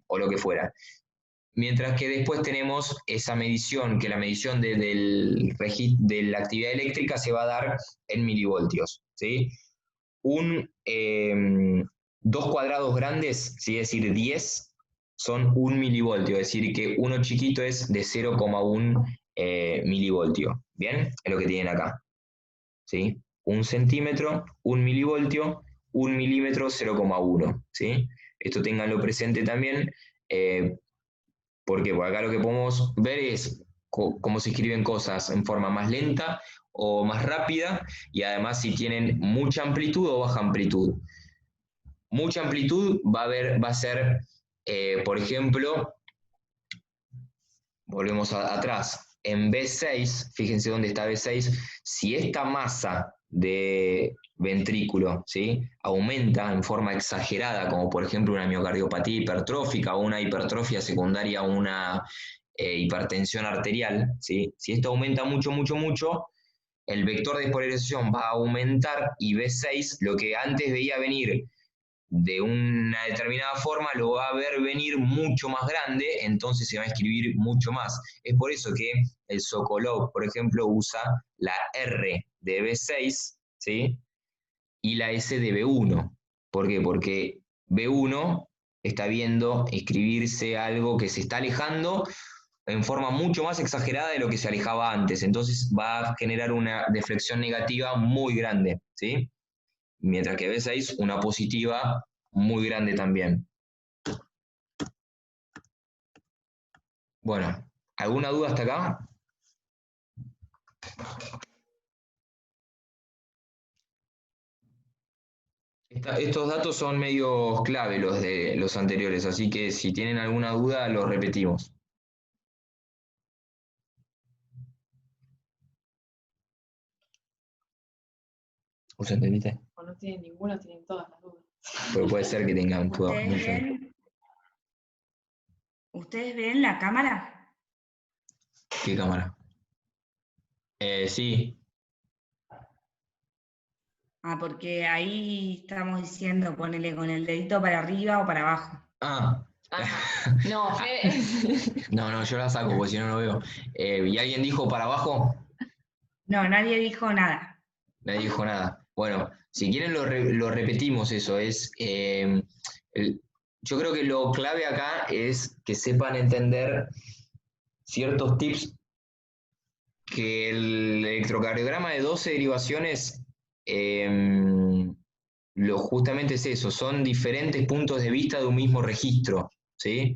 o lo que fuera. Mientras que después tenemos esa medición, que la medición de la actividad eléctrica se va a dar en milivoltios, ¿sí? 2 cuadrados grandes, ¿sí? Es decir, 10 son 1 milivoltio, es decir, que uno chiquito es de 0,1 milivoltio. ¿Bien? Es lo que tienen acá. ¿Sí? 1 centímetro, 1 milivoltio, 1 milímetro, 0,1. ¿Sí? Esto ténganlo presente también, porque por acá lo que podemos ver es cómo se escriben cosas en forma más lenta o más rápida, y además si tienen mucha amplitud o baja amplitud. Mucha amplitud va a ser, por ejemplo, volvemos atrás, en B6, fíjense dónde está B6, si esta masa de ventrículo, ¿sí? Aumenta en forma exagerada, como por ejemplo una miocardiopatía hipertrófica o una hipertrofia secundaria a una hipertensión arterial, ¿sí? Si esto aumenta mucho, mucho, mucho, el vector de despolarización va a aumentar y B6, lo que antes veía venir de una determinada forma, lo va a ver venir mucho más grande, entonces se va a escribir mucho más. Es por eso que el Sokolov, por ejemplo, usa la R de B6, ¿sí? Y la S de B1. ¿Por qué? Porque B1 está viendo escribirse algo que se está alejando en forma mucho más exagerada de lo que se alejaba antes, entonces va a generar una deflexión negativa muy grande, ¿sí? Mientras que B6 una positiva muy grande también. Bueno, ¿alguna duda hasta acá? Estos datos son medios clave los de los anteriores, así que si tienen alguna duda los repetimos. ¿Vos entendiste? O no tienen ninguna, tienen todas las dudas. Pero puede ser que tengan todas ¿Ustedes muchas. ven? ¿Ustedes ven la cámara? ¿Qué cámara? Sí, Ah, porque ahí estamos diciendo, ponele con el dedito para arriba o para abajo. ah, No, Fede. no, yo la saco porque si no, no veo. ¿Y alguien dijo para abajo? No, nadie dijo nada. Nadie dijo nada. Bueno, si quieren lo repetimos eso. Yo creo que lo clave acá es que sepan entender ciertos tips que el electrocardiograma de 12 derivaciones justamente es eso, son diferentes puntos de vista de un mismo registro, ¿sí?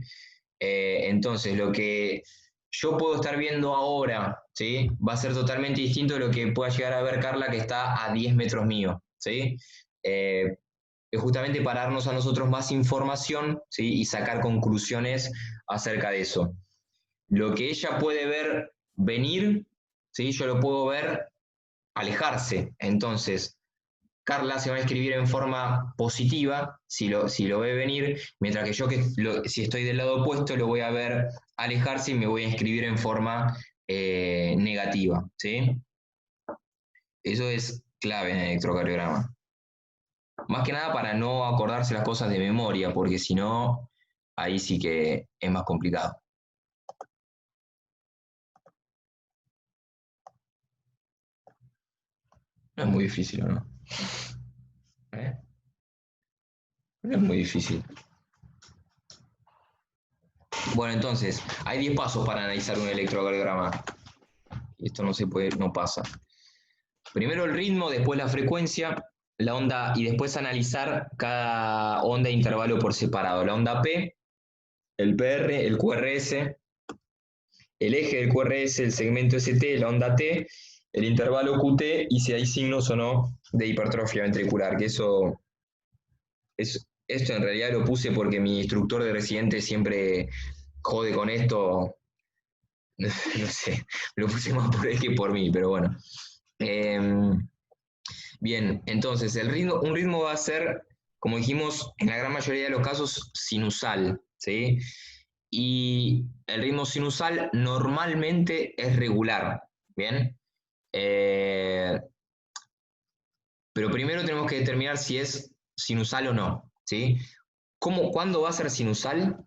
Entonces, lo que yo puedo estar viendo ahora, ¿sí? Va a ser totalmente distinto de lo que pueda llegar a ver Carla, que está a 10 metros mío, ¿sí? Es justamente para darnos a nosotros más información, ¿sí? Y sacar conclusiones acerca de eso. Lo que ella puede ver venir, ¿sí? Yo lo puedo ver alejarse. Entonces, Carla se va a escribir en forma positiva si lo ve venir, mientras que yo, si estoy del lado opuesto, lo voy a ver alejarse y me voy a escribir en forma negativa, ¿sí? Eso es clave en el electrocardiograma. Más que nada para no acordarse las cosas de memoria, porque si no, ahí sí que es más complicado. No es muy difícil, ¿o no? No es muy difícil. Bueno, entonces, hay 10 pasos para analizar un electrocardiograma. Esto no pasa. Primero el ritmo, después la frecuencia, la onda, y después analizar cada onda e intervalo por separado. La onda P, el PR, el QRS, el eje del QRS, el segmento ST, la onda T, el intervalo QT y si hay signos o no de hipertrofia ventricular, que esto en realidad lo puse porque mi instructor de residente siempre jode con esto, no sé, lo puse más por él que por mí, pero bueno. Bien, entonces un ritmo va a ser, como dijimos, en la gran mayoría de los casos, sinusal, ¿sí? Y el ritmo sinusal normalmente es regular, ¿bien? Pero primero tenemos que determinar si es sinusal o no, ¿sí? ¿Cuándo va a ser sinusal?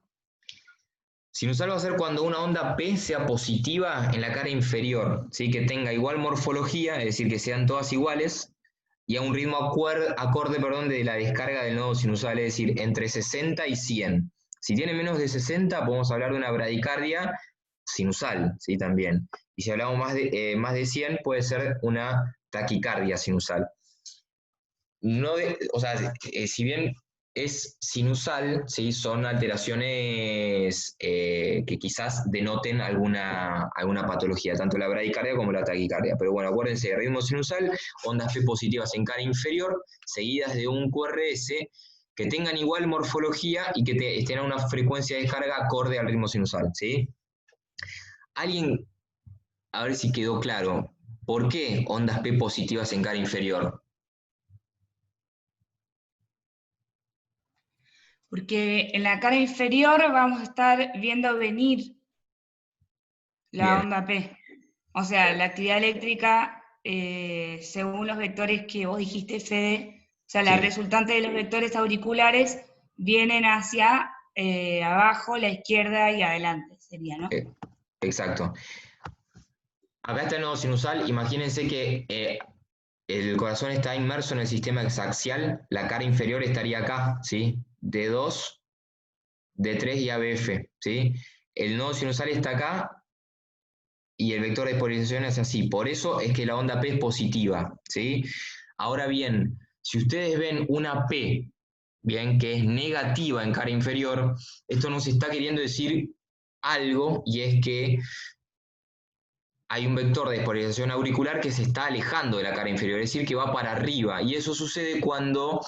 Sinusal va a ser cuando una onda P sea positiva en la cara inferior, ¿sí? Que tenga igual morfología, es decir, que sean todas iguales, y a un ritmo acorde de la descarga del nodo sinusal, es decir, entre 60 y 100. Si tiene menos de 60, podemos hablar de una bradicardia sinusal, ¿sí? También. Y si hablamos más de 100, puede ser una taquicardia sinusal. Si bien es sinusal, ¿sí? Son alteraciones que quizás denoten alguna patología, tanto la bradicardia como la taquicardia. Pero bueno, acuérdense, ritmo sinusal, ondas P positivas en cara inferior, seguidas de un QRS, que tengan igual morfología y que estén a una frecuencia de descarga acorde al ritmo sinusal, ¿sí? Alguien, a ver si quedó claro, ¿por qué ondas P positivas en cara inferior? Porque en la cara inferior vamos a estar viendo venir la Bien. onda P. O sea, la actividad eléctrica, según los vectores que vos dijiste, Fede, o sea, la Sí. resultante de los vectores auriculares vienen hacia abajo, la izquierda y adelante, sería, ¿no? Exacto. Acá está el nodo sinusal. Imagínense que el corazón está inmerso en el sistema exaxial. La cara inferior estaría acá, ¿sí? D2, D3 y ABF, ¿sí? El nodo sinusal está acá y el vector de polarización es así. Por eso es que la onda P es positiva, ¿sí? Ahora bien, si ustedes ven una P, bien, que es negativa en cara inferior, esto nos está queriendo decir algo, y es que hay un vector de despolarización auricular que se está alejando de la cara inferior, es decir, que va para arriba, y eso sucede cuando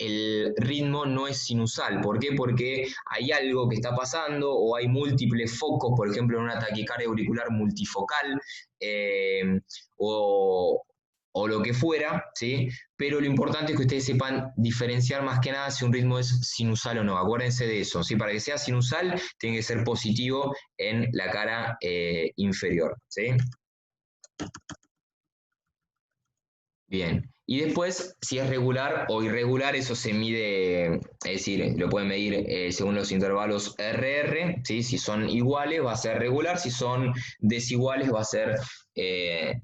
el ritmo no es sinusal. ¿Por qué? Porque hay algo que está pasando o hay múltiples focos, por ejemplo, en una taquicardia auricular multifocal o lo que fuera, ¿sí? Pero lo importante es que ustedes sepan diferenciar más que nada si un ritmo es sinusal o no. Acuérdense de eso, ¿sí? Para que sea sinusal, tiene que ser positivo en la cara inferior, ¿sí? Bien. Y después, si es regular o irregular, eso se mide, es decir, lo pueden medir según los intervalos RR, ¿sí? Si son iguales va a ser regular, si son desiguales va a ser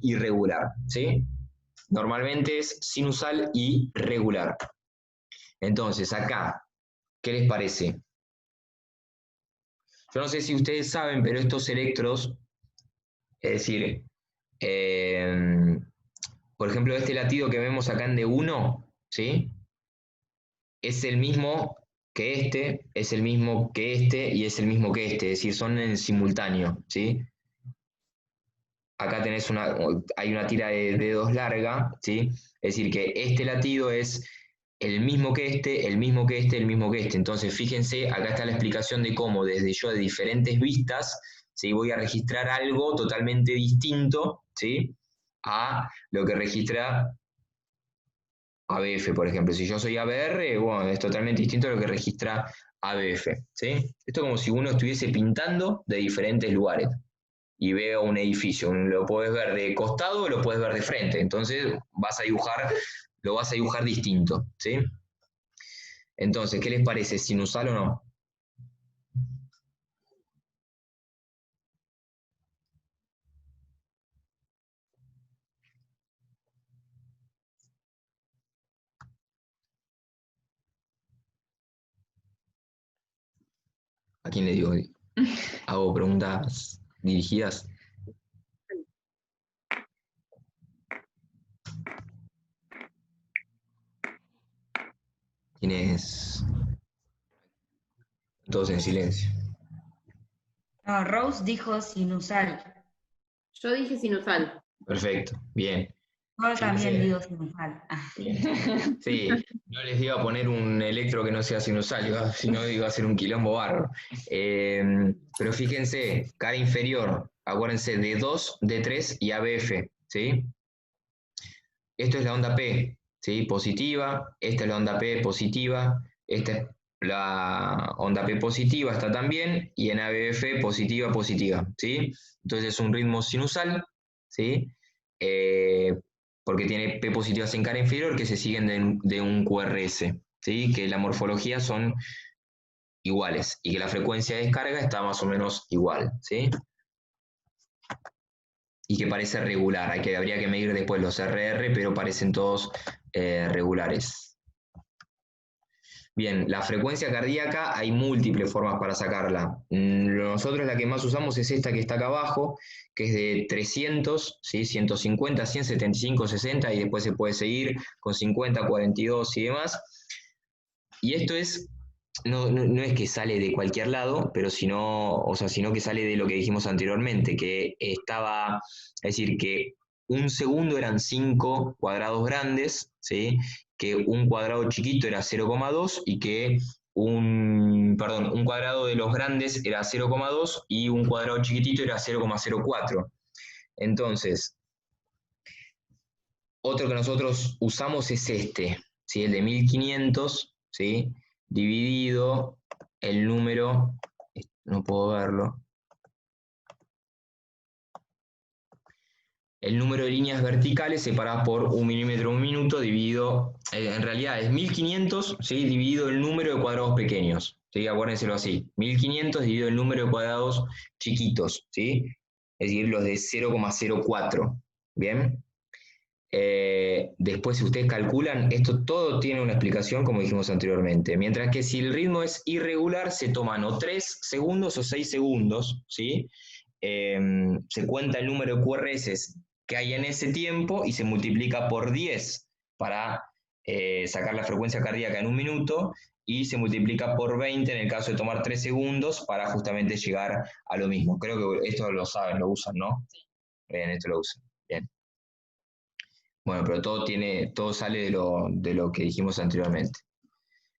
irregular, ¿sí? Normalmente es sinusal y regular. Entonces, acá, ¿qué les parece? Yo no sé si ustedes saben, pero estos electrodos, es decir, por ejemplo, este latido que vemos acá en D1, ¿sí? Es el mismo que este, es el mismo que este y es el mismo que este, es decir, son en simultáneo, ¿sí? Acá tenés hay una tira de dedos larga, ¿sí? Es decir, que este latido es el mismo que este, el mismo que este, el mismo que este. Entonces, fíjense, acá está la explicación de cómo desde yo de diferentes vistas, ¿sí? Voy a registrar algo totalmente distinto, ¿sí? A lo que registra ABF, por ejemplo. Si yo soy ABR, bueno, es totalmente distinto a lo que registra ABF, ¿sí? Esto es como si uno estuviese pintando de diferentes lugares y veo un edificio. Lo puedes ver de costado o lo puedes ver de frente. Entonces lo vas a dibujar distinto, ¿sí? Entonces, ¿qué les parece? ¿Sinusal o no? ¿A quién le digo? Hago preguntas dirigidas. ¿Quién es? Todos en silencio. No, Rose dijo sinusal. Yo dije sinusal. Perfecto, bien. Yo también Sí. digo sinusal. Sí, no les iba a poner un electro que no sea sinusal, si no iba a ser un quilombo bárbaro. Pero fíjense, cara inferior, acuérdense de 2, D3 y ABF, ¿sí? Esto es la onda P, ¿sí? Positiva, esta es la onda P positiva, esta es la onda P positiva, está también, y en ABF positiva, positiva, ¿sí? Entonces es un ritmo sinusal, ¿sí? Porque tiene P positivas en cara inferior que se siguen de un QRS, ¿sí? Que la morfología son iguales y que la frecuencia de descarga está más o menos igual, ¿sí? Y que parece regular, habría que medir después los RR, pero parecen todos regulares. Bien, la frecuencia cardíaca hay múltiples formas para sacarla. Nosotros la que más usamos es esta que está acá abajo, que es de 300, ¿sí? 150, 175, 60 y después se puede seguir con 50, 42 y demás. Y esto es, no es que sale de cualquier lado, pero sino que sale de lo que dijimos anteriormente, que estaba, es decir, que un segundo eran 5 cuadrados grandes, ¿sí? Que un cuadrado chiquito era 0,2 y que un cuadrado de los grandes era 0,2 y un cuadrado chiquitito era 0,04. Entonces, otro que nosotros usamos es este, ¿sí? El de 1500, ¿sí? Dividido el número, no puedo verlo, el número de líneas verticales separadas por 1 milímetro 1 minuto dividido, en realidad es 1500, ¿sí? Dividido el número de cuadrados pequeños, ¿sí? Acuérdenselo así, 1500 dividido el número de cuadrados chiquitos, ¿sí? Es decir, los de 0,04, ¿bien? Después, si ustedes calculan, esto todo tiene una explicación, como dijimos anteriormente. Mientras que si el ritmo es irregular, se toman o 3 segundos o 6 segundos, ¿sí? Se cuenta el número de QRS que hay en ese tiempo y se multiplica por 10 para sacar la frecuencia cardíaca en 1 minuto y se multiplica por 20 en el caso de tomar 3 segundos para justamente llegar a lo mismo. Creo que esto lo saben, lo usan, ¿no? Bien, esto lo usan. Bien. Bueno, pero todo sale de lo que dijimos anteriormente.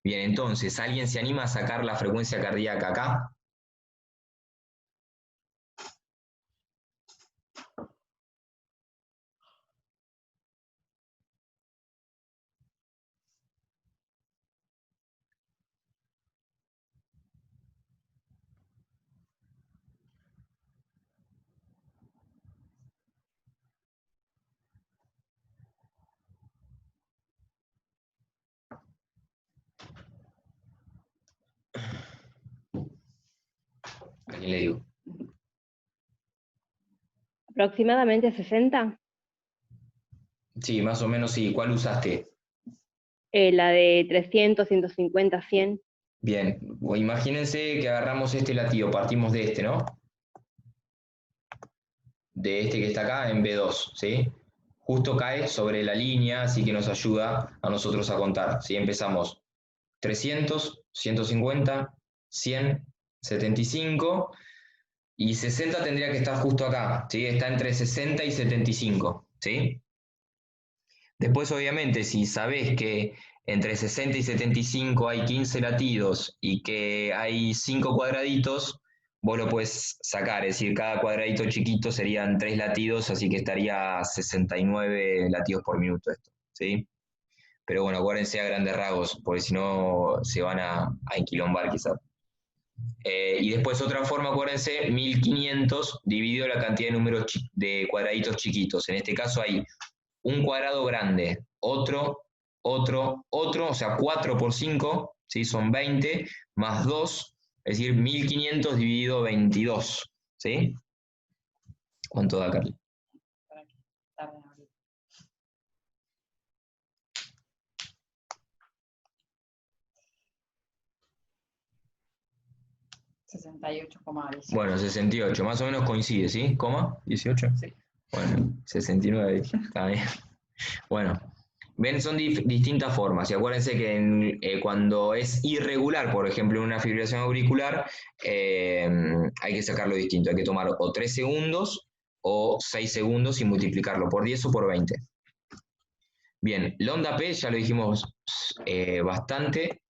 Bien, entonces, ¿alguien se anima a sacar la frecuencia cardíaca acá? ¿A quién le digo? Aproximadamente 60. Sí, más o menos sí. ¿Cuál usaste? La de 300, 150, 100. Bien, imagínense que agarramos este latido, partimos de este, ¿no? De este que está acá en B2, ¿sí? Justo cae sobre la línea, así que nos ayuda a nosotros a contar, ¿sí? Empezamos 300, 150, 100, 75 y 60 tendría que estar justo acá, ¿sí? Está entre 60 y 75, ¿sí? Después, obviamente, si sabés que entre 60 y 75 hay 15 latidos y que hay 5 cuadraditos, vos lo puedes sacar, es decir, cada cuadradito chiquito serían 3 latidos, así que estaría 69 latidos por minuto esto, ¿sí? Pero bueno, acuérdense a grandes rasgos, porque si no se van a enquilombar quizás. Y después otra forma, acuérdense, 1500 dividido la cantidad de números de cuadraditos chiquitos. En este caso hay un cuadrado grande, otro, o sea, 4 por 5, ¿sí? Son 20, más 2, es decir, 1500 dividido 22, ¿sí? ¿Cuánto da, Carly? 68,18. Bueno, 68, más o menos coincide, ¿sí? ¿Coma? ¿18? Sí. Bueno, 69, está bien. Bueno, ven, son distintas formas. Y acuérdense que cuando es irregular, por ejemplo, en una fibrilación auricular, hay que sacarlo distinto. Hay que tomar o 3 segundos o 6 segundos y multiplicarlo por 10 o por 20. Bien, la onda P, ya lo dijimos bastante,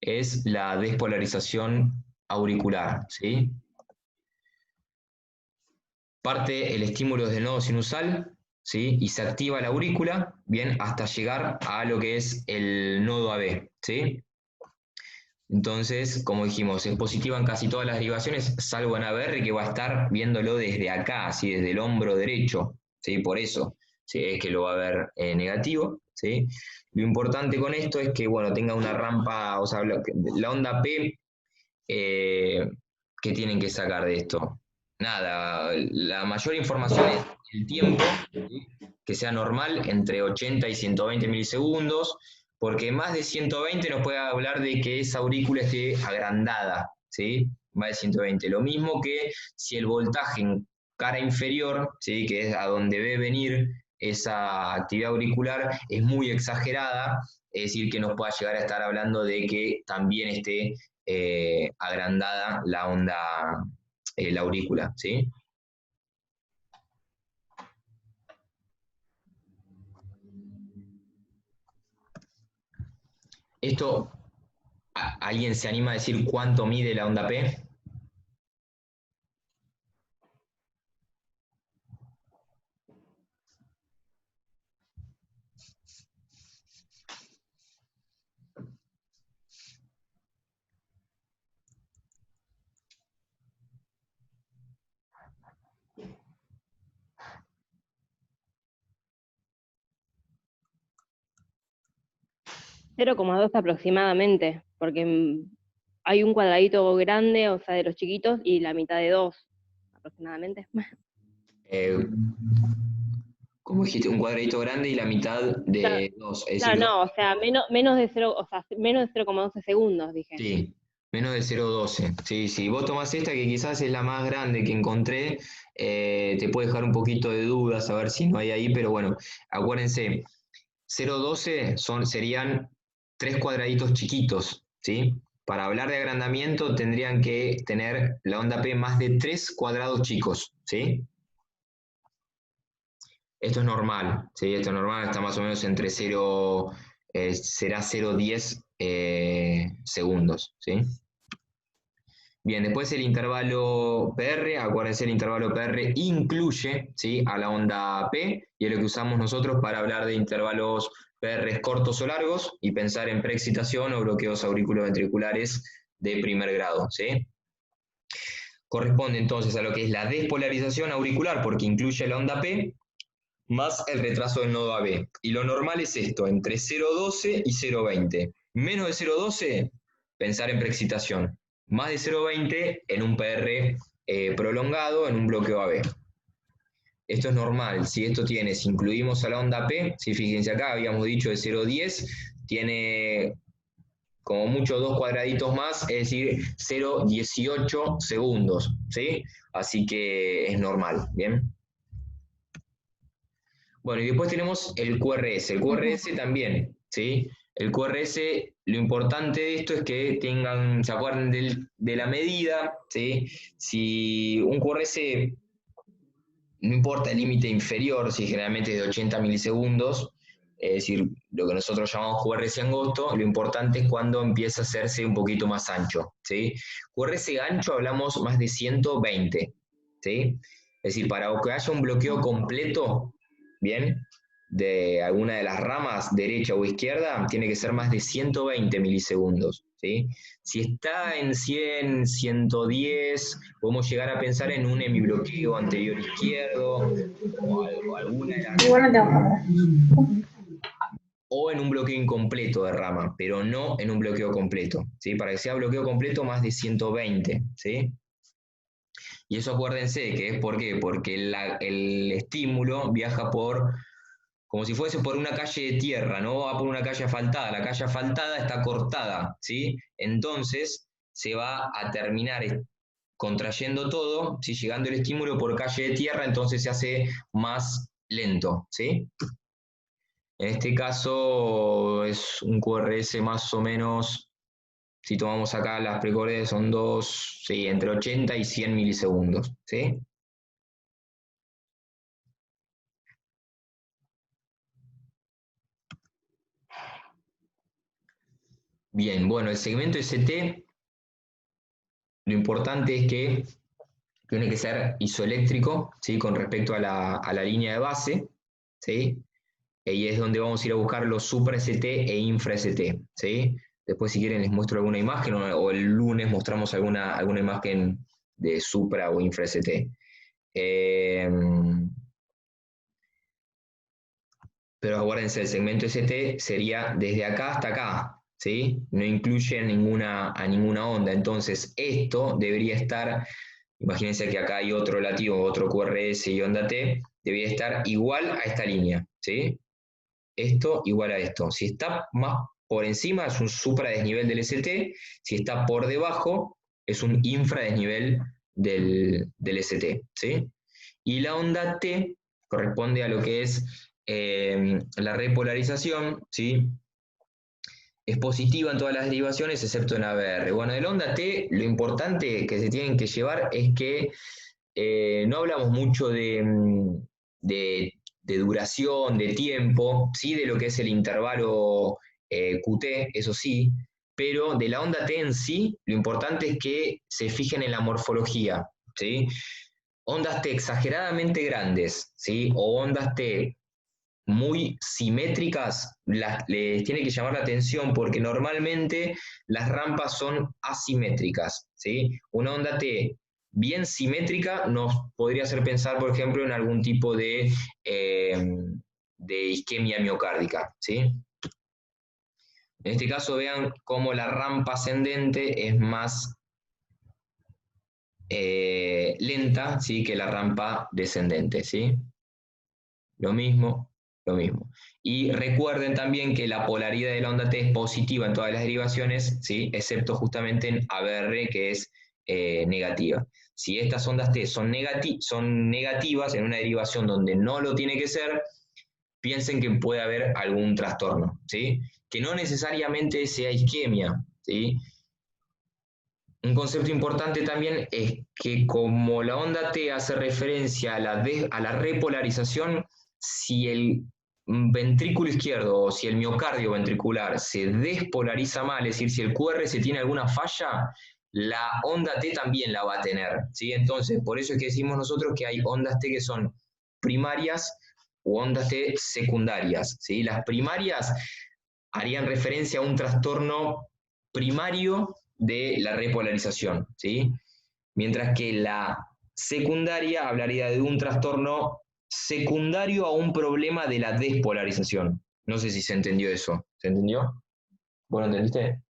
es la despolarización auricular, ¿sí? Parte el estímulo desde el nodo sinusal, ¿sí? Y se activa la aurícula, bien, hasta llegar a lo que es el nodo AB, ¿sí? Entonces, como dijimos, es positiva en casi todas las derivaciones, salvo en ABR, que va a estar viéndolo desde acá, ¿sí? Desde el hombro derecho, ¿sí? Por eso, ¿sí? Es que lo va a ver negativo, ¿sí? Lo importante con esto es que, bueno, tenga una rampa, o sea, la onda P, ¿qué tienen que sacar de esto? Nada, la mayor información es el tiempo, ¿sí? Que sea normal, entre 80 y 120 milisegundos, porque más de 120 nos puede hablar de que esa aurícula esté agrandada, ¿sí? Más de 120. Lo mismo que si el voltaje en cara inferior, ¿sí? Que es a donde debe venir esa actividad auricular, es muy exagerada, es decir, que nos pueda llegar a estar hablando de que también esté agrandada la onda, la aurícula, ¿sí? Esto, ¿alguien se anima a decir cuánto mide la onda P? $0,2 aproximadamente, porque hay un cuadradito grande, o sea, de los chiquitos, y la mitad de 2, aproximadamente. ¿Cómo dijiste? Un cuadradito grande y la mitad de 2. Es decir, No, o sea, menos de 0, o sea, menos de 0,12 segundos, dije. Sí, menos de 0,12. Sí, si vos tomás esta, que quizás es la más grande que encontré, te puede dejar un poquito de dudas a ver si no hay ahí, pero bueno, acuérdense, 0,12 serían 3 cuadraditos chiquitos, ¿sí? Para hablar de agrandamiento tendrían que tener la onda P más de 3 cuadrados chicos, ¿sí? Esto es normal, ¿sí? Esto es normal, está más o menos entre 0, será 0,10 segundos, ¿sí? Bien, después el intervalo PR, acuérdense, el intervalo PR incluye, ¿sí?, a la onda P, y es lo que usamos nosotros para hablar de intervalos PR cortos o largos y pensar en preexcitación o bloqueos auriculoventriculares de primer grado, ¿sí? Corresponde entonces a lo que es la despolarización auricular, porque incluye la onda P, más el retraso del nodo AB. Y lo normal es esto, entre 0,12 y 0,20. Menos de 0,12, pensar en preexcitación. Más de 0,20 en un PR prolongado, en un bloqueo AB. Esto es normal. Si esto tiene, si incluimos a la onda P, si fíjense acá, habíamos dicho de 0,10, tiene como mucho 2 cuadraditos más, es decir, 0,18 segundos, ¿sí? Así que es normal, ¿bien? Bueno, y después tenemos el QRS. El QRS también, ¿sí? El QRS, lo importante de esto es que tengan, se acuerden de la medida, ¿sí? Si un QRS, no importa el límite inferior, si generalmente es de 80 milisegundos, es decir, lo que nosotros llamamos QRS angosto, lo importante es cuando empieza a hacerse un poquito más ancho, ¿sí? QRS ancho hablamos más de 120, ¿sí? Es decir, para que haya un bloqueo completo, ¿bien?, de alguna de las ramas, derecha o izquierda, tiene que ser más de 120 milisegundos, ¿sí? Si está en 100, 110, podemos llegar a pensar en un hemibloqueo anterior izquierdo, o alguna de las... o en un bloqueo incompleto de rama, pero no en un bloqueo completo, ¿sí? Para que sea bloqueo completo, más de 120, ¿sí? Y eso acuérdense que es ¿por qué? Porque el estímulo viaja por, como si fuese por una calle de tierra, no va por una calle asfaltada. La calle asfaltada está cortada, ¿sí? Entonces se va a terminar contrayendo todo, ¿sí?, llegando el estímulo por calle de tierra, entonces se hace más lento, ¿sí? En este caso es un QRS más o menos, si tomamos acá las precordes, son sí, entre 80 y 100 milisegundos, ¿sí? Bien, bueno, el segmento ST, lo importante es que tiene que ser isoeléctrico, ¿sí?, con respecto a la línea de base, ¿sí? Y es donde vamos a ir a buscar los supra ST e infra ST, ¿sí? Después, si quieren, les muestro alguna imagen, o el lunes mostramos alguna imagen de supra o infra ST. Pero acuérdense, el segmento ST sería desde acá hasta acá, ¿sí? No incluye a ninguna onda. Entonces, esto debería estar, imagínense que acá hay otro lativo, otro QRS y onda T, debería estar igual a esta línea, ¿sí? Esto igual a esto. Si está más por encima, es un supradesnivel del ST. Si está por debajo, es un infradesnivel del ST, ¿sí? Y la onda T corresponde a lo que es la repolarización, ¿sí? Es positiva en todas las derivaciones, excepto en ABR. Bueno, de la onda T, lo importante que se tienen que llevar es que no hablamos mucho de duración, de tiempo, sí, de lo que es el intervalo QT, eso sí, pero de la onda T en sí, lo importante es que se fijen en la morfología, ¿sí? Ondas T exageradamente grandes, ¿sí?, o ondas T muy simétricas, les tiene que llamar la atención porque normalmente las rampas son asimétricas, ¿sí? Una onda T bien simétrica nos podría hacer pensar, por ejemplo, en algún tipo de isquemia miocárdica, ¿sí? En este caso vean cómo la rampa ascendente es más lenta, ¿sí?, que la rampa descendente, ¿sí? Lo mismo. Y recuerden también que la polaridad de la onda T es positiva en todas las derivaciones, ¿sí?, excepto justamente en ABR, que es negativa. Si estas ondas T son negativas en una derivación donde no lo tiene que ser, piensen que puede haber algún trastorno, ¿sí?, que no necesariamente sea isquemia, ¿sí? Un concepto importante también es que como la onda T hace referencia a la repolarización, si el ventrículo izquierdo o si el miocardio ventricular se despolariza mal, es decir, si el QRS tiene alguna falla, la onda T también la va a tener, ¿sí? Entonces, por eso es que decimos nosotros que hay ondas T que son primarias u ondas T secundarias, ¿sí? Las primarias harían referencia a un trastorno primario de la repolarización, ¿sí? Mientras que la secundaria hablaría de un trastorno secundario a un problema de la despolarización. No sé si se entendió eso. ¿Se entendió? ¿Vos lo entendiste?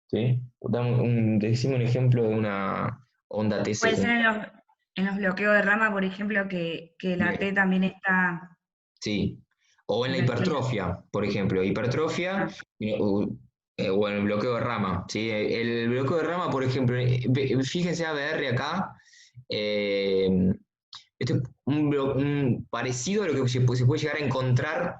¿Sí? Decime un ejemplo de una onda T Puede ser secundaria. en los bloqueos de rama, por ejemplo, que la Bien. T también está Sí. O en la invertida. hipertrofia, por ejemplo. Hipertrofia o en el bloqueo de rama. ¿Sí? El bloqueo de rama, por ejemplo, fíjense ABR acá. Este es un parecido a lo que se puede llegar a encontrar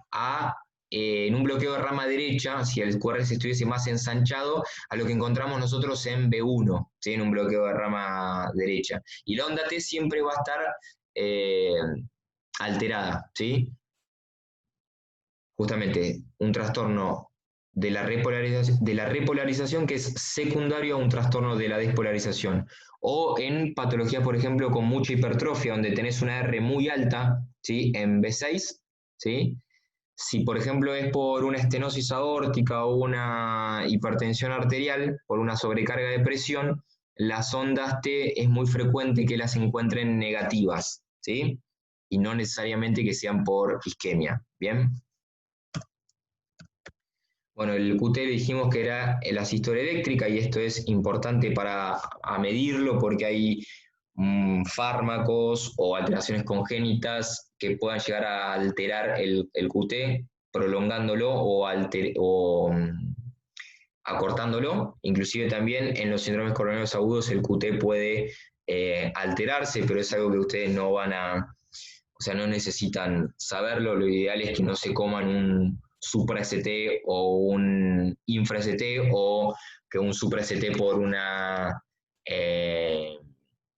en un bloqueo de rama derecha, si el QRS estuviese más ensanchado, a lo que encontramos nosotros en B1, ¿sí? En un bloqueo de rama derecha. Y la onda T siempre va a estar alterada, ¿sí? Justamente un trastorno de la repolarización que es secundario a un trastorno de la despolarización. O en patologías, por ejemplo, con mucha hipertrofia, donde tenés una R muy alta, ¿sí? En B6, ¿sí? Si, por ejemplo, es por una estenosis aórtica o una hipertensión arterial, por una sobrecarga de presión, las ondas T es muy frecuente que las encuentren negativas, ¿sí? Y no necesariamente que sean por isquemia, ¿bien? Bueno, el QT le dijimos que era la sístole eléctrica y esto es importante para medirlo porque hay fármacos o alteraciones congénitas que puedan llegar a alterar el QT, prolongándolo o acortándolo. Inclusive también en los síndromes coronarios agudos el QT puede alterarse, pero es algo que ustedes no van a, o sea, no necesitan saberlo. Lo ideal es que no se coman un supra ST o un infra ST o que un supra ST por una,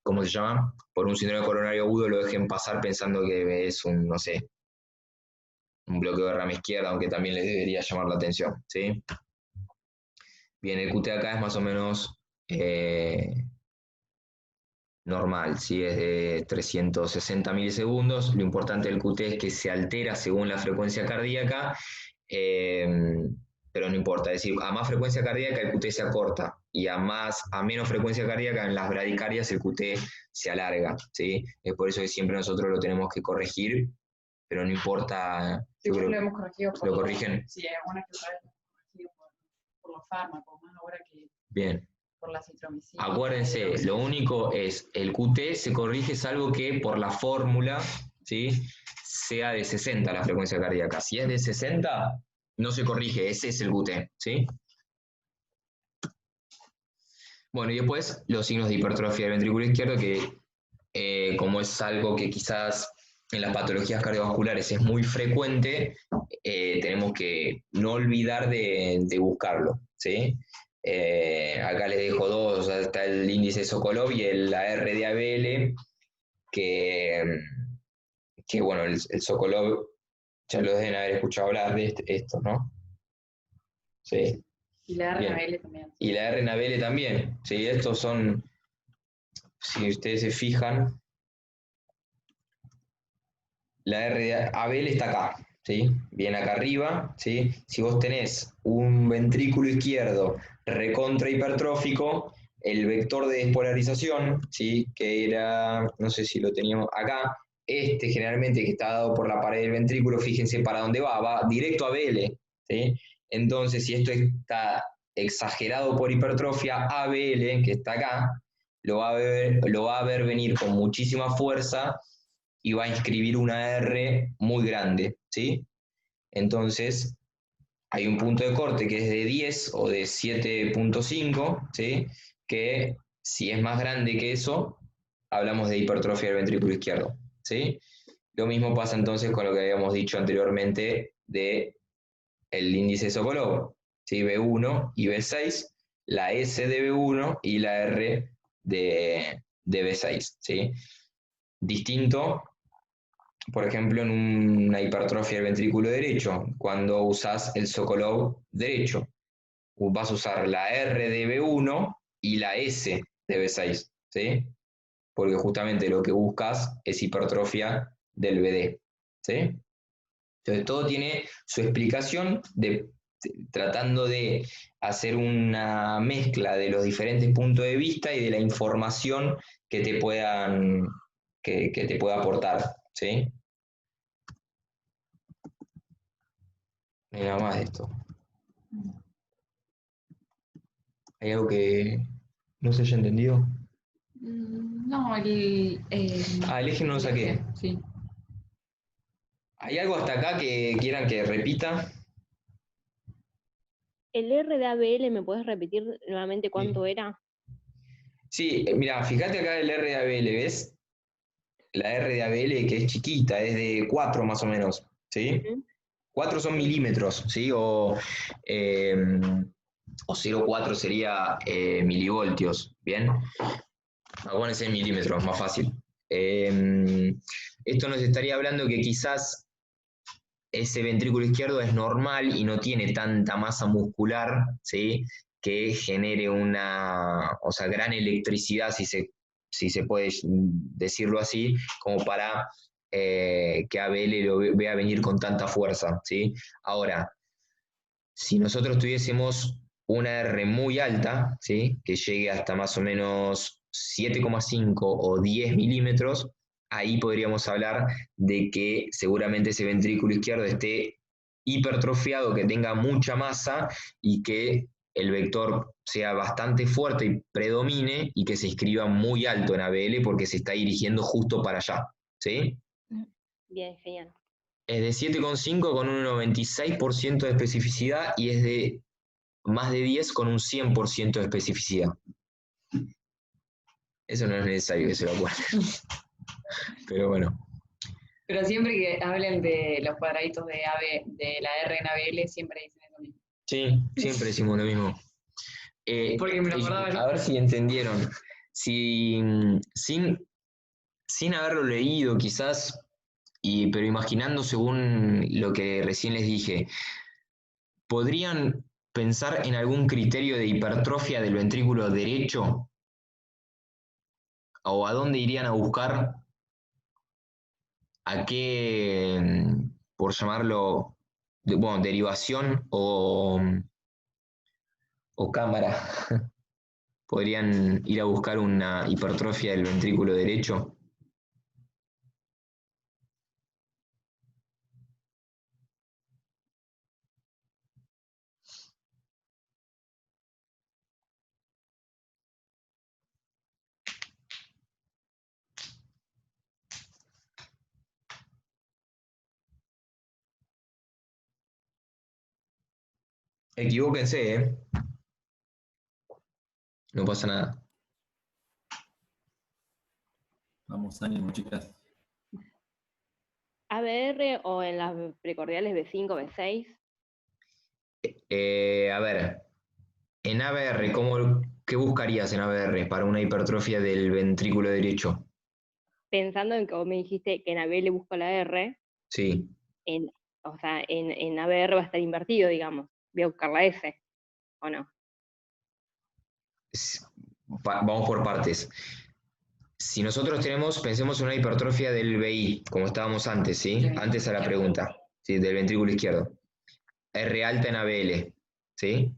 ¿cómo se llama? Por un síndrome coronario agudo lo dejen pasar pensando que es un, no sé, un bloqueo de rama izquierda, aunque también les debería llamar la atención, ¿sí? Bien, el QT acá es más o menos normal, ¿sí? Es de 360 milisegundos. Lo importante del QT es que se altera según la frecuencia cardíaca, pero no importa, es decir, a más frecuencia cardíaca el QT se acorta y a menos frecuencia cardíaca en las bradicarias el QT se alarga, ¿sí? Es por eso que siempre nosotros lo tenemos que corregir, pero no importa. Sí, lo hemos corregido ¿Lo corrigen? Sí, algunas que otra vez lo hemos corregido por los fármacos, más ahora que Bien. por la citromicina. Acuérdense, lo único es, el QT se corrige salvo que por la fórmula, ¿sí? Sea de 60 la frecuencia cardíaca. Si es de 60, no se corrige, ese es el QT, ¿sí? Bueno, y después los signos de hipertrofia del ventrículo izquierdo, que como es algo que quizás en las patologías cardiovasculares es muy frecuente, tenemos que no olvidar de buscarlo, ¿sí? Acá les dejo dos, o sea, está el índice Sokolov y la R de ABL, que bueno, el Sokolov ya lo deben haber escuchado hablar de esto, ¿no? Sí. Y la R Bien. en ABL también. Y la R en ABL también, sí, estos son, si ustedes se fijan, la R de ABL está acá, ¿sí? Bien acá arriba, ¿sí? Si vos tenés un ventrículo izquierdo recontra hipertrófico, el vector de despolarización, ¿sí? Que era, no sé si lo teníamos acá, generalmente que está dado por la pared del ventrículo, fíjense para dónde va directo a ABL, ¿sí? Entonces, si esto está exagerado por hipertrofia, ABL, que está acá, lo va a ver venir con muchísima fuerza y va a inscribir una R muy grande, ¿sí? Entonces, hay un punto de corte que es de 10 o de 7.5, ¿sí? Que si es más grande que eso, hablamos de hipertrofia del ventrículo izquierdo, ¿sí? Lo mismo pasa entonces con lo que habíamos dicho anteriormente de el índice Sokolov, ¿sí? B1 y B6, la S de B1 y la R de B6, ¿sí? Distinto por ejemplo, en una hipertrofia del ventrículo derecho, cuando usas el Sokolov derecho. Vas a usar la R de B1 y la S de B6, ¿sí? Porque justamente lo que buscas es hipertrofia del BD, ¿sí? Entonces todo tiene su explicación tratando de hacer una mezcla de los diferentes puntos de vista y de la información que te que te pueda aportar, ¿sí? Mira más de esto. ¿Hay algo que no se haya entendido? No, el El eje no lo saqué. Sí. ¿Hay algo hasta acá que quieran que repita? ¿El R de ABL me puedes repetir nuevamente cuánto era? Sí, mira, fíjate acá el R de ABL, ¿ves? La R de ABL que es chiquita, es de 4 más o menos, ¿sí? 4 son milímetros, ¿sí? O 0,4 sería milivoltios, ¿bien? Acuérdense en milímetros, más fácil. Esto nos estaría hablando que quizás ese ventrículo izquierdo es normal y no tiene tanta masa muscular, ¿sí? Que genere gran electricidad, si se puede decirlo así, como para que ABL lo vea venir con tanta fuerza, ¿sí? Ahora, si nosotros tuviésemos una R muy alta, ¿sí? Que llegue hasta más o menos 7,5 o 10 milímetros, ahí podríamos hablar de que seguramente ese ventrículo izquierdo esté hipertrofiado, que tenga mucha masa y que el vector sea bastante fuerte y predomine y que se inscriba muy alto en ABL porque se está dirigiendo justo para allá, ¿sí? Bien, genial. Es de 7,5 con un 96% de especificidad y es de más de 10 con un 100% de especificidad. Eso no es necesario que se lo acuerden. Pero bueno. Pero siempre que hablen de los cuadraditos de la R en ABL, siempre dicen eso mismo. Sí, siempre decimos lo mismo. Porque me lo acordaba yo. A ver si entendieron. Sin haberlo leído quizás, pero imaginando según lo que recién les dije, ¿podrían pensar en algún criterio de hipertrofia del ventrículo derecho? ¿O a dónde irían a buscar? ¿A qué, por llamarlo, derivación o cámara, podrían ir a buscar una hipertrofia del ventrículo derecho? Equivóquense, ¿eh? No pasa nada. Vamos, ánimo, chicas. ¿ABR o en las precordiales B5, B6? A ver, en ABR, ¿qué buscarías en ABR para una hipertrofia del ventrículo derecho? Pensando en que vos me dijiste que en ABL busco la R, Sí. en ABR va a estar invertido, digamos. Voy a buscar la S, ¿o no? Vamos por partes. Si nosotros pensemos en una hipertrofia del VI, como estábamos antes, ¿sí? Antes a la pregunta, ¿sí? Del ventrículo izquierdo. R alta en ABL, ¿sí?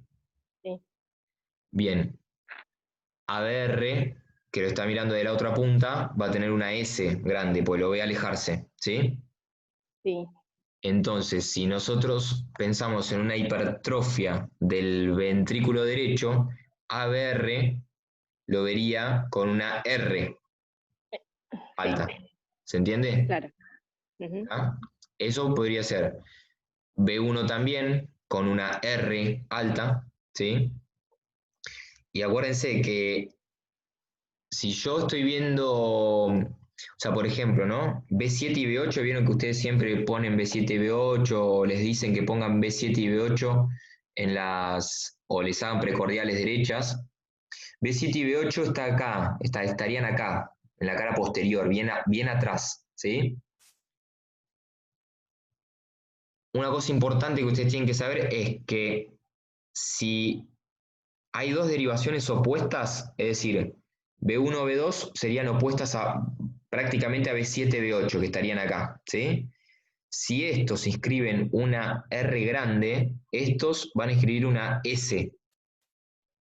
Sí. Bien. ABR, que lo está mirando de la otra punta, va a tener una S grande, pues lo ve alejarse, ¿sí? Sí. Entonces, si nosotros pensamos en una hipertrofia del ventrículo derecho, ABR lo vería con una R alta. ¿Se entiende? Claro. Uh-huh. ¿Ah? Eso podría ser B1 también con una R alta, ¿sí? Y acuérdense que si yo estoy viendo, o sea, por ejemplo, ¿no? B7 y B8, vieron que ustedes siempre ponen B7 y B8 o les dicen que pongan B7 y B8 o les hagan precordiales derechas. B7 y B8 está acá, estarían acá, en la cara posterior, bien atrás, ¿sí? una cosa importante que ustedes tienen que saber es que si hay dos derivaciones opuestas, es decir, B1, B2 serían opuestas prácticamente a B7, B8, que estarían acá, ¿sí? Si estos inscriben una R grande, estos van a escribir una S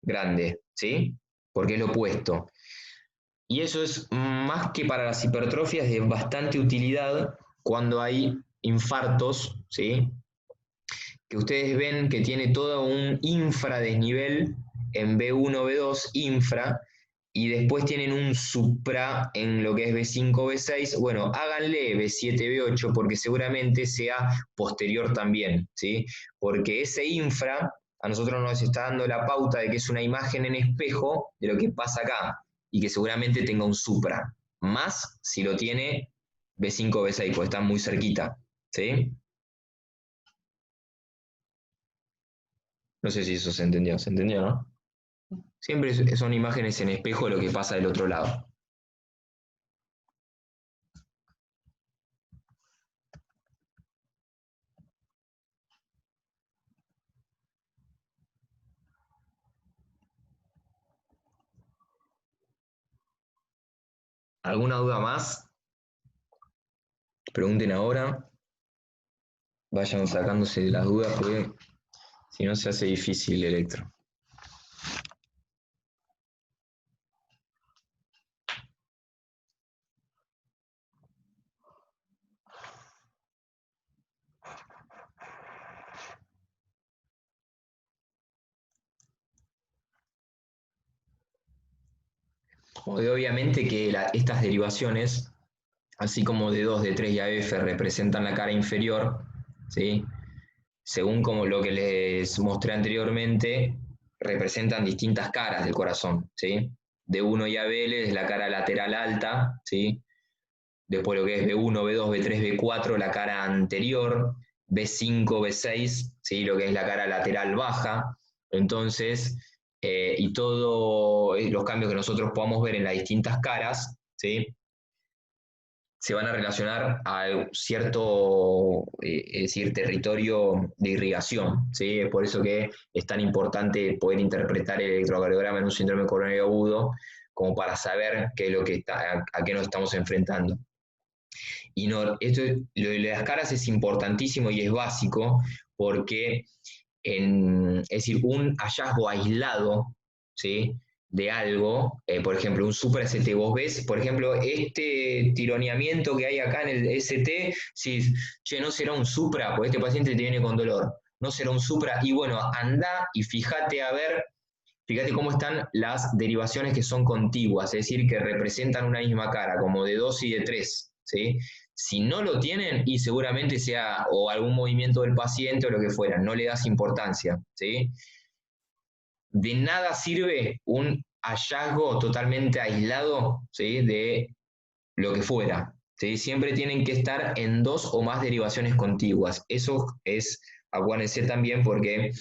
grande, ¿sí? Porque es lo opuesto. Y eso es más que para las hipertrofias de bastante utilidad cuando hay infartos, ¿sí? Que ustedes ven que tiene todo un infradesnivel en B1, B2, infra, y después tienen un supra en lo que es B5, B6, bueno, háganle B7, B8 porque seguramente sea posterior también, ¿sí? Porque ese infra a nosotros nos está dando la pauta de que es una imagen en espejo de lo que pasa acá y que seguramente tenga un supra, más si lo tiene B5, B6, porque están muy cerquita, ¿sí? No sé si eso se entendió, ¿no? Siempre son imágenes en espejo de lo que pasa del otro lado. ¿Alguna duda más? Pregunten ahora. Vayan sacándose las dudas porque si no se hace difícil el electro. Obviamente que estas derivaciones, así como D2, D3 y AF representan la cara inferior, ¿sí? Según como lo que les mostré anteriormente, representan distintas caras del corazón, ¿sí? D1 y ABL es la cara lateral alta, ¿sí? Después lo que es B1, B2, B3, B4, la cara anterior, B5, B6, ¿sí? Lo que es la cara lateral baja. Entonces, y todos los cambios que nosotros podamos ver en las distintas caras, ¿sí? Se van a relacionar a cierto, es decir, territorio de irrigación, ¿sí? Es por eso que es tan importante poder interpretar el electrocardiograma en un síndrome coronario agudo, como para saber qué es lo que a qué nos estamos enfrentando. Y no, esto, lo de las caras es importantísimo y es básico porque, es decir, un hallazgo aislado, ¿sí? De algo, por ejemplo, un supra ST, vos ves, por ejemplo, este tironeamiento que hay acá en el ST, si, che, no será un supra, porque este paciente te viene con dolor, no será un supra, y bueno, anda y fíjate a ver, fíjate cómo están las derivaciones que son contiguas, es decir, que representan una misma cara, como de 2 y de 3, ¿sí? Si no lo tienen, y seguramente sea o algún movimiento del paciente o lo que fuera, no le das importancia, ¿sí? De nada sirve un hallazgo totalmente aislado, ¿sí? De lo que fuera, ¿sí? Siempre tienen que estar en 2 o más derivaciones contiguas. Eso es, acuérdense también porque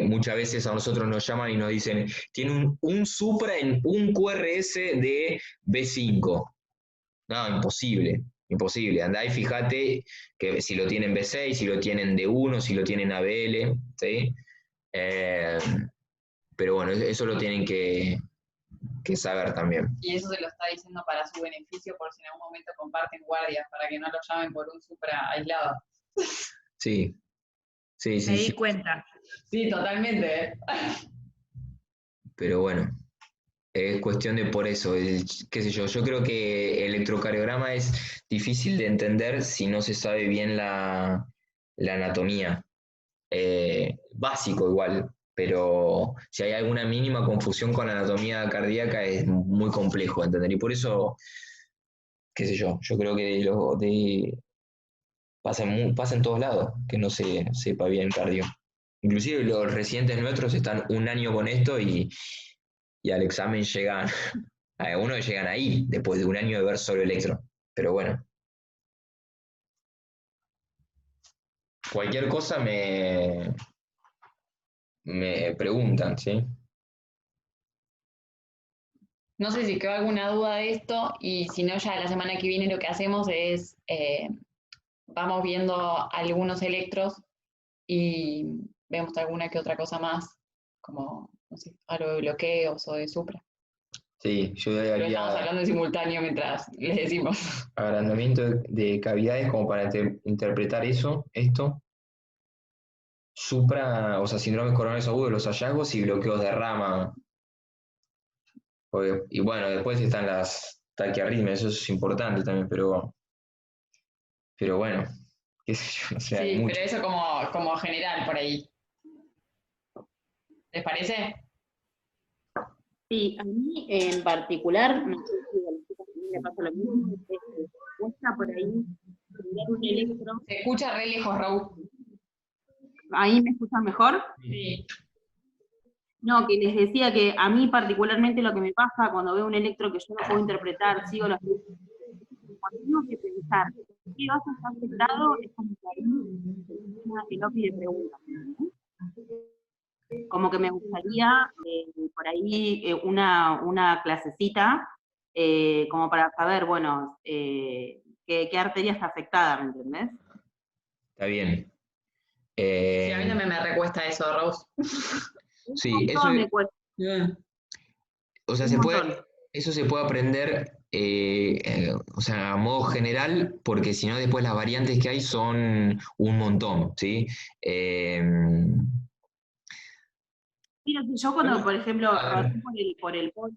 muchas veces a nosotros nos llaman y nos dicen, tiene un supra en un QRS de B5. No, imposible, imposible. Andá y fíjate que si lo tienen B6, si lo tienen D1, si lo tienen ABL, ¿sí? Pero bueno, eso lo tienen que saber también. Y eso se lo está diciendo para su beneficio, por si en algún momento comparten guardias, para que no lo llamen por un supra aislado. Sí, sí, sí. Me di cuenta. Sí, totalmente. Pero bueno, es cuestión de por eso, qué sé yo creo que el electrocardiograma es difícil de entender si no se sabe bien la anatomía. Básico igual, pero si hay alguna mínima confusión con la anatomía cardíaca es muy complejo de entender. Y por eso, qué sé yo creo que pasa en todos lados que no se sepa bien cardio. Inclusive los residentes nuestros están un año con esto y al examen llegan, algunos llegan ahí, después de un año de ver solo electro. Pero bueno. Cualquier cosa me preguntan, ¿sí? No sé si quedó alguna duda de esto, y si no, ya la semana que viene lo que hacemos es vamos viendo algunos electros y vemos alguna que otra cosa más, como, no sé, algo de bloqueos o de supra. Sí, yo Pero daría estamos hablando en simultáneo mientras les decimos. agrandamiento de cavidades como para interpretar esto. Supra, o sea, síndromes coronarios agudos, los hallazgos y bloqueos de rama. Y bueno, después están las taquiarritmias, eso es importante también, pero bueno, qué sé yo, no sé, hay Sí, mucho. pero eso como general por ahí. ¿Les parece? Sí, a mí en particular, no sé si a los chicos también le pasa lo mismo, es que cuesta por ahí mirar un electro. Se escucha re lejos, Raúl. ¿Ahí me escuchan mejor? Sí. No, que les decía que a mí particularmente lo que me pasa cuando veo un electro que yo no puedo interpretar, sigo los cuando tengo que pensar qué vaso está afectado, es como que ahí el OPI de preguntas. Como que me gustaría por ahí una clasecita como para saber, bueno, qué arteria está afectada, ¿me entendés? Está bien. Sí, a mí también me recuesta eso, Rose. Sí, Todo me cuesta. o sea, un montón. eso se puede aprender, o sea, a modo general, porque si no después las variantes que hay son un montón, ¿sí? Mira, si yo cuando, por ejemplo, rodé por el polo,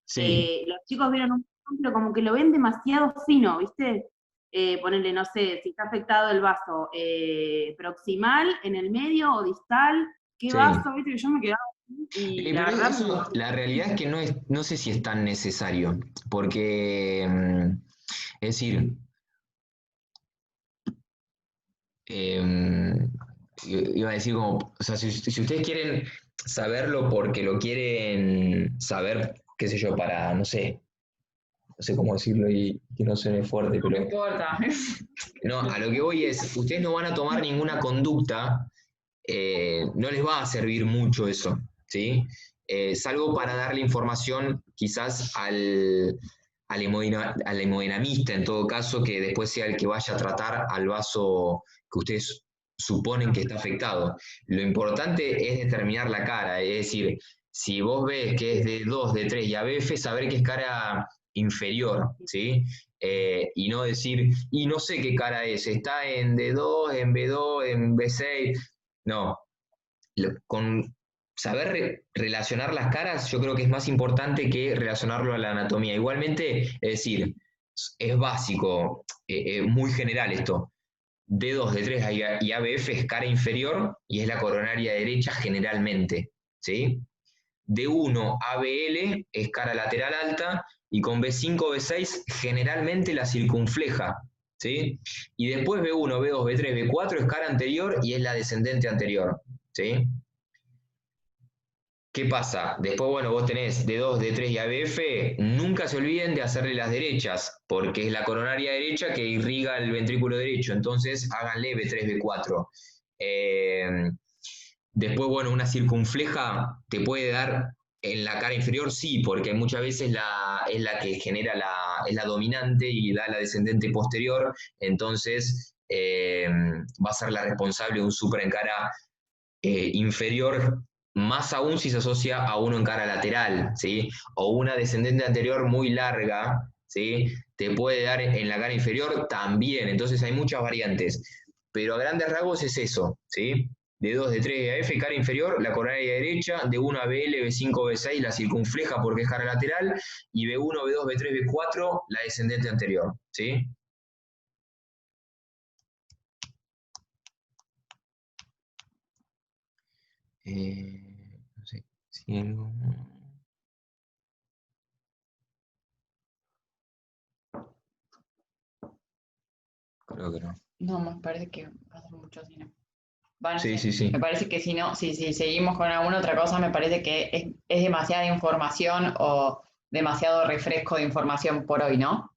Sí, los chicos vieron un ejemplo como que lo ven demasiado fino, ¿viste? Ponerle, no sé, si está afectado el vaso proximal, en el medio o distal, qué sí. vaso, ¿viste? Que yo me quedaba así y la Pero verdad eso, la realidad es que no sé si es tan necesario, porque, es decir, iba a decir como, o sea, si ustedes quieren saberlo porque lo quieren saber, qué sé yo, para, no sé cómo decirlo y que no suene fuerte, No me pero importa. no, a lo que voy es, ustedes no van a tomar ninguna conducta, no les va a servir mucho eso, ¿sí? Salvo para darle información quizás al hemodinamista, en todo caso, que después sea el que vaya a tratar al vaso que ustedes suponen que está afectado. Lo importante es determinar la cara, es decir, si vos ves que es de 2, de 3 y ABF, saber que es cara inferior, ¿sí? Y no decir, y no sé qué cara es, está en D2, en B2, en B6. No, con saber relacionar las caras yo creo que es más importante que relacionarlo a la anatomía. Igualmente, es decir, es básico, muy general esto. D2, D3 y ABF es cara inferior y es la coronaria derecha generalmente, ¿sí? D1, ABL es cara lateral alta y con B5, B6 generalmente la circunfleja, ¿sí? Y después B1, B2, B3, B4 es cara anterior y es la descendente anterior, ¿sí? ¿Qué pasa? Después, bueno, vos tenés D2, D3 y ABF, nunca se olviden de hacerle las derechas, porque es la coronaria derecha que irriga el ventrículo derecho, entonces háganle B3, B4. Después, bueno, una circunfleja te puede dar en la cara inferior, sí, porque muchas veces es la que genera es la dominante y da la descendente posterior, entonces va a ser la responsable de un supra en cara inferior, más aún si se asocia a uno en cara lateral, ¿sí? O una descendente anterior muy larga, ¿sí? Te puede dar en la cara inferior también, entonces hay muchas variantes, pero a grandes rasgos es eso, ¿sí? D2, D3, AF, cara inferior, la coronaria derecha, D1 a BL, B5, B6, la circunfleja porque es cara lateral, y B1, B2, B3, B4, la descendente anterior, ¿sí? No sé si algo... Creo que no. No, me parece que va a ser mucho cine. Bueno, Sí, sí. sí. Me parece que si no, si seguimos con alguna otra cosa, me parece que es demasiada información o demasiado refresco de información por hoy, ¿no?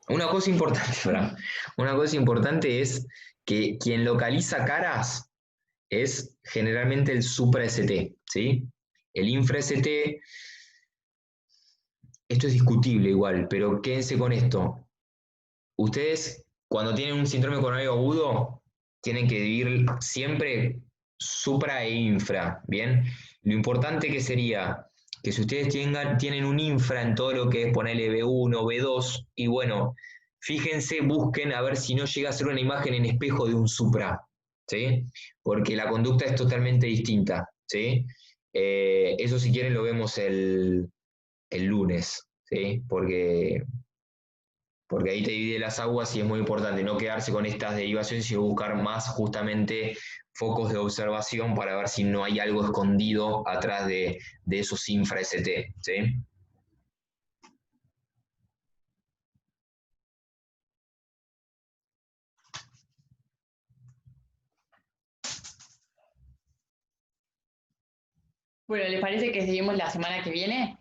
Una cosa importante, Fran, una cosa importante es que quien localiza caras es generalmente el supra ST, ¿sí? El infra ST, esto es discutible igual, pero quédense con esto. Ustedes cuando tienen un síndrome coronario agudo, tienen que dividir siempre supra e infra, ¿bien? Lo importante que sería que si ustedes tienen un infra en todo lo que es ponerle B1, B2, y bueno, fíjense, busquen a ver si no llega a ser una imagen en espejo de un supra, ¿sí? Porque la conducta es totalmente distinta, ¿sí? Eso si quieren lo vemos el lunes, ¿sí? Porque ahí te divide las aguas y es muy importante no quedarse con estas derivaciones, sino buscar más justamente focos de observación para ver si no hay algo escondido atrás de esos infra-ST, ¿sí? Bueno, ¿les parece que seguimos la semana que viene?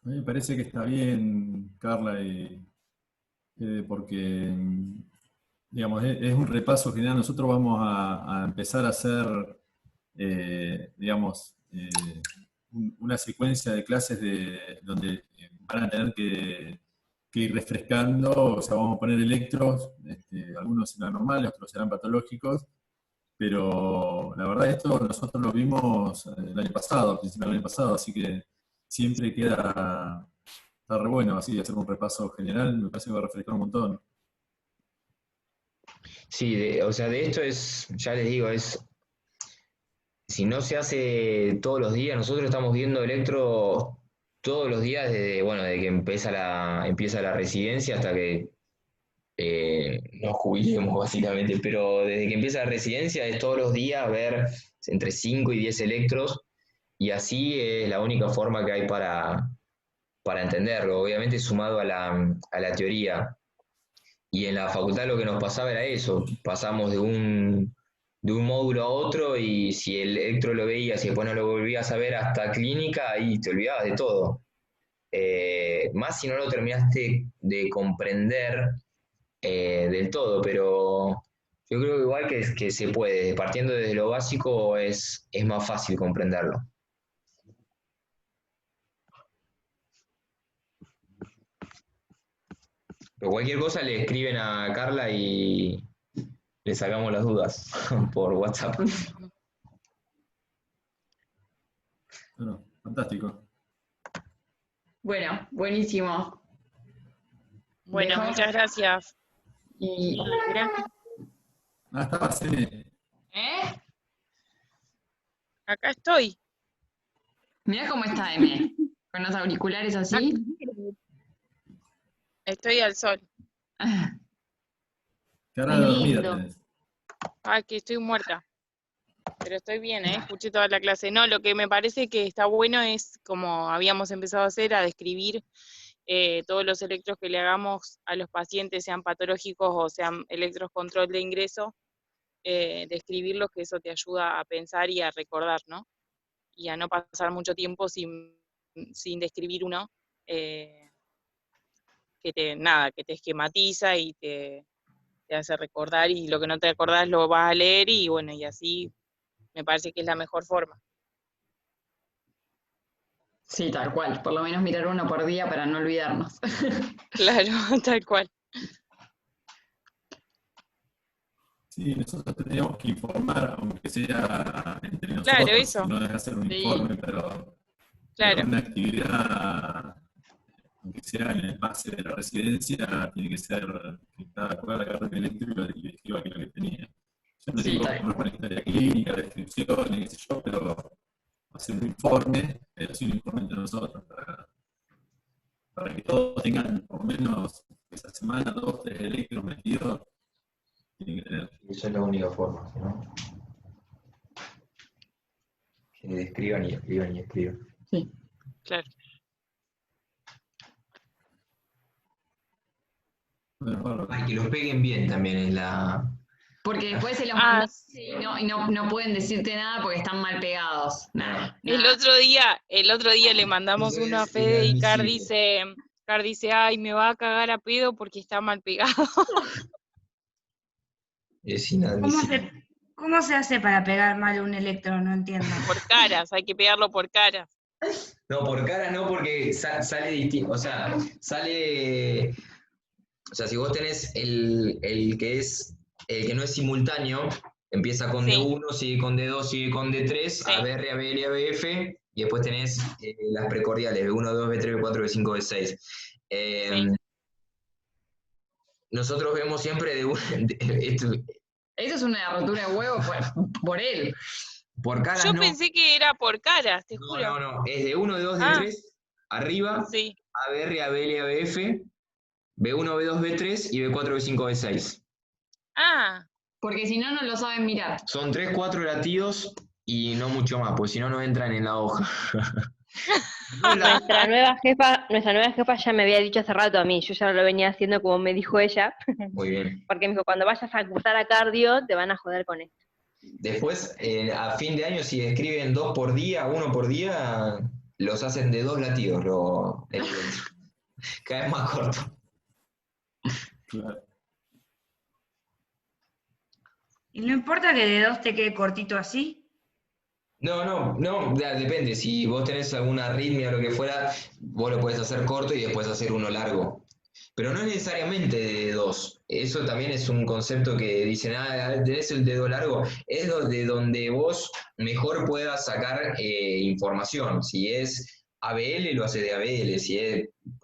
A mí me parece que está bien, Carla, porque digamos, es un repaso general. Nosotros vamos a empezar a hacer, digamos, una secuencia de clases donde van a tener que ir refrescando, o sea, vamos a poner electros, algunos serán normales, otros serán patológicos, pero la verdad esto nosotros lo vimos el año pasado, al principio del año pasado, así que siempre está re bueno así, hacer un repaso general, me parece que va a refrescar un montón. Sí, o sea, de esto ya les digo, si no se hace todos los días, nosotros estamos viendo electro todos los días desde que empieza la residencia hasta que nos jubilemos básicamente, pero desde que empieza la residencia es todos los días ver entre 5 y 10 electros, y así es la única forma que hay para entenderlo, obviamente sumado a la teoría. Y en la facultad lo que nos pasaba era eso, pasamos de un módulo a otro, y si el electro lo veías y después no lo volvías a ver hasta clínica, ahí te olvidabas de todo. Más si no lo terminaste de comprender del todo, pero yo creo que igual que se puede, partiendo desde lo básico es más fácil comprenderlo. Pero cualquier cosa le escriben a Carla y le sacamos las dudas por WhatsApp. Bueno, fantástico. Bueno, buenísimo. Bueno, Dejamos muchas acá gracias. y... Estaba Cene. ¿Eh? Acá estoy. Mirá cómo está M, con los auriculares así. Estoy al sol. Cara Ay, de dormida lindo. tenés. Ay, que estoy muerta. Pero estoy bien, ¿eh? Escuché toda la clase. No, lo que me parece que está bueno es, como habíamos empezado a hacer, a describir todos los electros que le hagamos a los pacientes, sean patológicos o sean electros control de ingreso, describirlos, que eso te ayuda a pensar y a recordar, ¿no? Y a no pasar mucho tiempo sin describir uno, que te esquematiza y te hace recordar, y lo que no te acordás lo vas a leer, y bueno, y así me parece que es la mejor forma. Sí, tal cual. Por lo menos mirar uno por día para no olvidarnos. Claro, tal cual. Sí, nosotros tendríamos que informar, aunque sea entre nosotros, Claro, eso. no es hacer un Sí. informe, pero Claro. una actividad, aunque sea en el base de la residencia, tiene que ser que cada cual agarre el eléctrico y describa qué es lo que tenía. Yo no Sí, digo tal una historia clínica, descripción, qué sé yo, pero hacer un informe, pero sí un informe entre nosotros, para que todos tengan por lo menos esa semana 2, 3 electros metidos. Tienen que tener. Esa es la única forma, ¿no? Que escriban y escriban y escriban. Sí. Claro. Bueno, bárbaro. Ay, que los peguen bien también es la... Porque después se los Ah, mandas y no pueden decirte nada porque están mal pegados. Nada. El otro día le mandamos Eso uno a es Fede y Car inadmisible. dice, ay, me va a cagar a pedo porque está mal pegado. Es inadmisible. ¿Cómo se hace para pegar mal un electro? No entiendo. Por caras, hay que pegarlo por caras. No, por cara no, porque sale distinto. O sea, sale. O sea, si vos tenés el que no es simultáneo, empieza con Sí, D1, sigue con D2, sigue con D3, sí, ABR, ABL, ABF, y después tenés las precordiales, B1, B2, B3, B4, B5, B6. sí. Nosotros vemos siempre Eso es una rotura de huevo por él. por caras Yo no. pensé que era por caras, te No, juro. no, no. Es D1, D2, Ah, D3, arriba, sí. ABR, ABL, ABF, B1, B2, B3 y B4, B5, B6. Ah, Porque si no, no lo saben mirar. Son 3, 4 latidos y no mucho más, porque si no, no entran en la hoja. Nuestra nueva jefa ya me había dicho hace rato a mí, yo ya lo venía haciendo como me dijo ella, Muy bien. porque me dijo, cuando vayas a cursar a cardio, te van a joder con esto. Después, a fin de año, si escriben 2 por día, 1 por día, los hacen de 2 latidos. Cada vez más corto. Claro. Y no importa que de 2 te quede cortito así. No, depende. Si vos tenés alguna arritmia o lo que fuera, vos lo podés hacer corto y después hacer uno largo. Pero no es necesariamente de 2. Eso también es un concepto que dicen, tenés el dedo largo. Es de donde vos mejor puedas sacar información. Si es ABL, lo hace de ABL.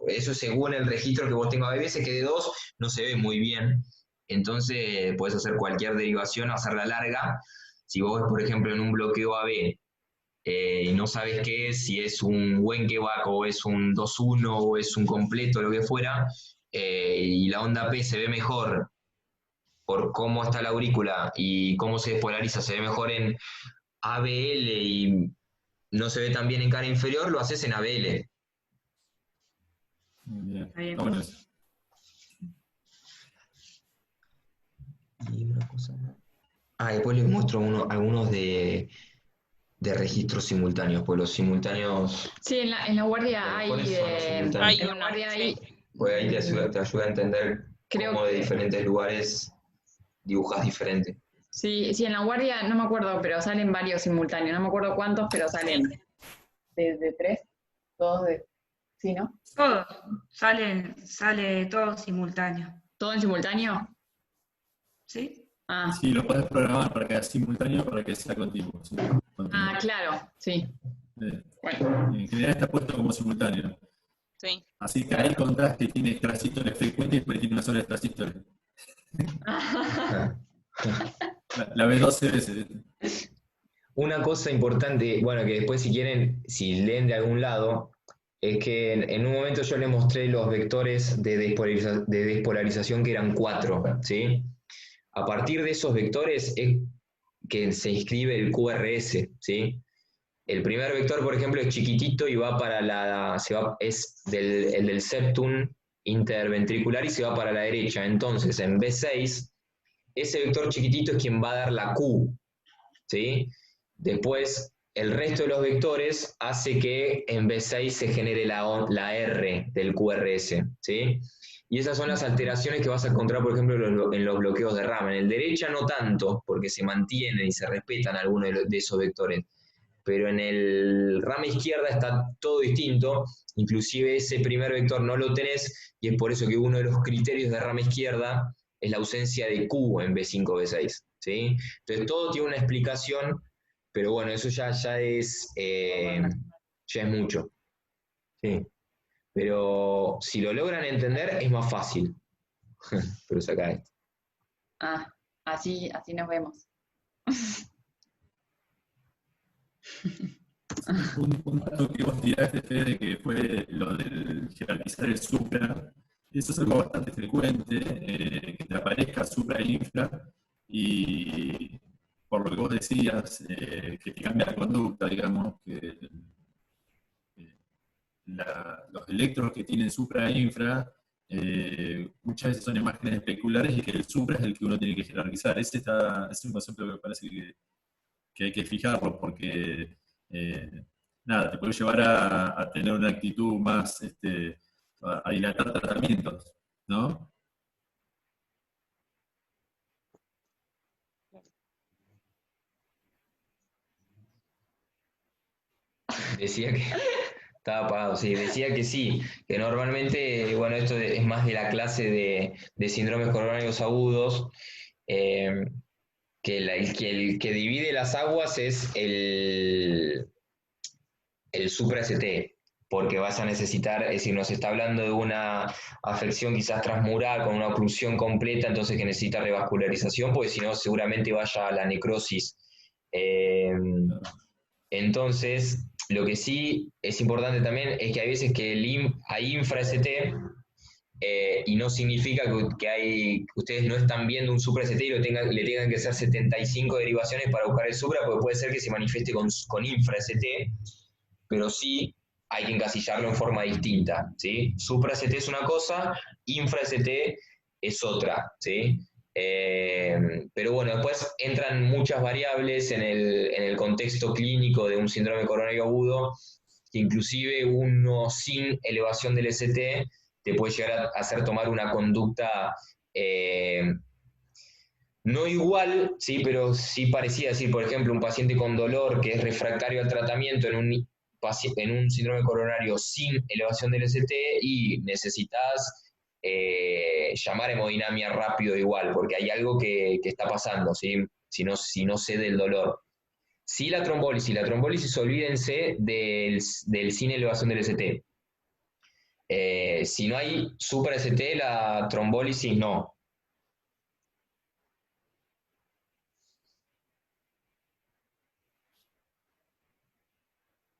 Eso según el registro que vos tengas. Hay veces que de 2 no se ve muy bien. Entonces podés hacer cualquier derivación, hacerla larga. Si vos, por ejemplo, en un bloqueo AB y no sabes qué es, si es un buen quebaco o es un 2-1 o es un completo, lo que fuera, y la onda P se ve mejor por cómo está la aurícula y cómo se despolariza, se ve mejor en ABL y no se ve tan bien en cara inferior, lo haces en ABL. Muy bien. Está bien. Está bueno eso. Y una cosa más. Después les muestro algunos de registros simultáneos, pues los simultáneos, Sí, en la guardia hay. ¿cuáles son los simultáneos? hay En la uno, guardia sí. hay. Pues ahí te ayuda a entender Creo cómo de que- diferentes lugares dibujas diferente. Sí, en la guardia no me acuerdo, pero salen varios simultáneos. No me acuerdo cuántos, pero salen. ¿De 3? ¿Todos de.? Sí, ¿no? Todo. Sale todo simultáneo. ¿Todo en simultáneo? ¿Sí? Ah, Sí, lo puedes programar para que sea simultáneo para que sea continuo. ¿Sí? Continuo. claro, sí. Bueno, en general está puesto como simultáneo. Sí. Así que ahí contás que tiene transistores frecuentes y después tiene una sola de transistores. La ves 12 veces. Una cosa importante, bueno, que después si quieren, si leen de algún lado, es que en un momento yo les mostré los vectores de despolarización que eran 4, ¿sí? A partir de esos vectores es que se inscribe el QRS, ¿sí? El primer vector, por ejemplo, es chiquitito y va para es el del septum interventricular y se va para la derecha. Entonces, en B6, ese vector chiquitito es quien va a dar la Q, ¿sí? Después, el resto de los vectores hace que en B6 se genere la R del QRS, ¿sí? Y esas son las alteraciones que vas a encontrar, por ejemplo, en los bloqueos de rama. En el derecha no tanto, porque se mantienen y se respetan algunos de esos vectores. Pero en el rama izquierda está todo distinto, inclusive ese primer vector no lo tenés, y es por eso que uno de los criterios de rama izquierda es la ausencia de Q en B5, B6, ¿sí? Entonces todo tiene una explicación, pero bueno, eso ya es mucho, ¿sí? Pero si lo logran entender es más fácil. Pero saca esto. Así nos vemos. Un dato que vos tiraste, Fede, que fue lo del jerarquizar el supra, eso es algo bastante frecuente, que te aparezca supra e infra, y por lo que vos decías, que te cambia la conducta, digamos, que los electrones que tienen supra e infra muchas veces son imágenes especulares y que el supra es el que uno tiene que jerarquizar. Es un concepto que me parece que hay que fijarlo, porque nada, te puede llevar a tener una actitud más, a dilatar tratamientos, ¿no? Decía que estaba apagado, sí, decía que sí, que normalmente, bueno, esto es más de la clase de síndromes coronarios agudos, eh, que el que divide las aguas es el supra-ST, porque vas a necesitar, es decir, nos está hablando de una afección quizás transmural con una oclusión completa, entonces que necesita revascularización, porque si no seguramente vaya a la necrosis. Entonces, lo que sí es importante también es que hay veces que hay infra-ST, y no significa que ustedes no están viendo un supra-ST y le tengan que hacer 75 derivaciones para buscar el supra, porque puede ser que se manifieste con infra-ST, pero sí hay que encasillarlo en forma distinta, ¿sí? Supra-ST es una cosa, infra-ST es otra, ¿sí? Pero bueno, después entran muchas variables en el contexto clínico de un síndrome coronario agudo, que inclusive uno sin elevación del ST te puede llegar a hacer tomar una conducta no igual, ¿sí? Pero sí parecida. Es decir, por ejemplo, un paciente con dolor que es refractario al tratamiento en un síndrome coronario sin elevación del ST y necesitas llamar hemodinamia rápido igual, porque hay algo que está pasando, ¿sí? Si no cede el dolor. Sí, la trombólisis, olvídense del sin elevación del ST. Si no hay supra ST, la trombólisis no.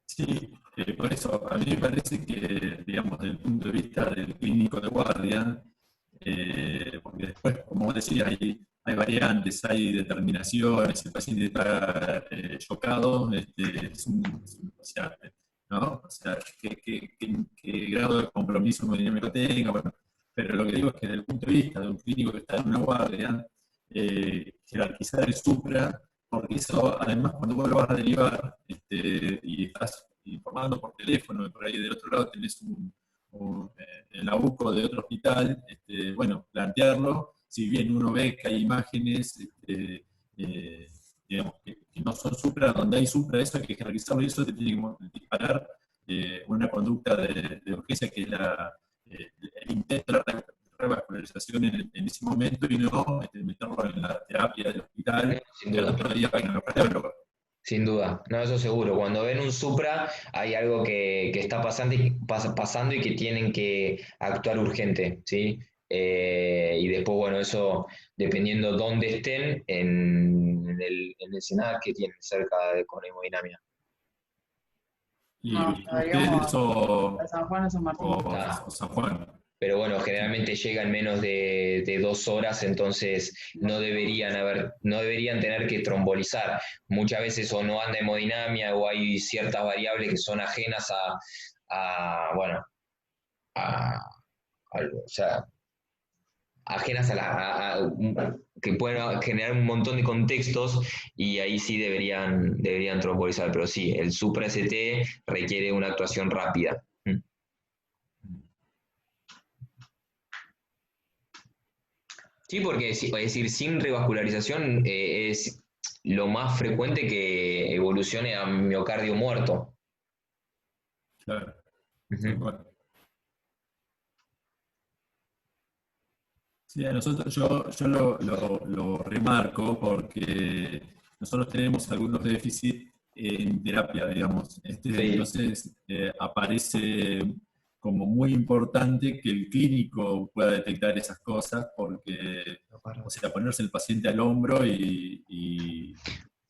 Sí, por eso a mí me parece que, digamos, desde el punto de vista del clínico de guardia, porque después, como vos decías, hay variantes, hay determinaciones, el paciente está chocado, es un paciente, ¿no? O sea, qué grado de compromiso hemodinámico tenga, bueno, pero lo que digo es que desde el punto de vista de un clínico que está en una guardia, jerarquizar el supra, porque eso, además, cuando vos lo vas a derivar y estás informando por teléfono, y por ahí del otro lado tenés el AUCO de otro hospital, bueno, plantearlo, si bien uno ve que hay imágenes, digamos, que no son supra, donde hay supra, eso hay que jerarquizarlo y eso te tiene que disparar una conducta de urgencia que es el intento de la revascularización en ese momento y no meterlo en la terapia del hospital Sin y al duda. otro día para que no cardiólogo. Sin duda, no, eso seguro. Cuando ven un supra, hay algo que está pasando y que tienen que actuar urgente, ¿sí? Y después, bueno, eso dependiendo dónde estén en el SENAC que tienen cerca con hemodinamia. Y No, ustedes a San Juan o San Martín. o San Juan. Pero bueno, generalmente llega en menos de 2 horas, entonces no deberían tener que trombolizar. Muchas veces o no anda hemodinamia o hay ciertas variables que son ajenas bueno, o sea, ajenas que pueden generar un montón de contextos y ahí sí deberían trombolizar. Pero sí, el supra-ST requiere una actuación rápida. Sí, porque es decir, sin revascularización es lo más frecuente que evolucione a miocardio muerto. Claro. Ujú. Bueno. Sí, a nosotros yo lo remarco porque nosotros tenemos algunos déficits en terapia, digamos. Entonces aparece como muy importante que el clínico pueda detectar esas cosas porque, o sea, ponerse el paciente al hombro y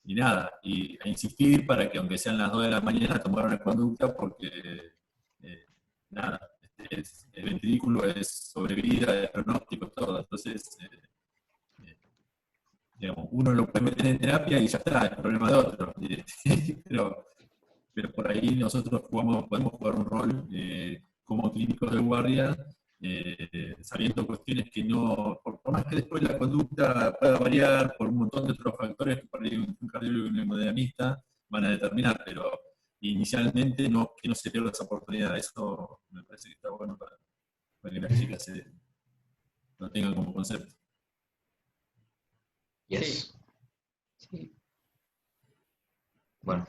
nada, e insistir para que aunque sean las 2 de la mañana tomar una conducta porque nada, el ventrículo es sobrevida, es pronóstico, todo. Entonces, digamos, uno lo puede meter en terapia y ya está, es problema de otro. pero por ahí nosotros podemos jugar un rol como clínicos de guardia, sabiendo cuestiones que no, por más que después la conducta pueda variar por un montón de otros factores que por ahí un cardiólogo y un hemodinamista van a determinar, pero inicialmente que no se pierda esa oportunidad. Eso me parece que está bueno para que las chicas lo tengan como concepto. Yes. Sí. Bueno.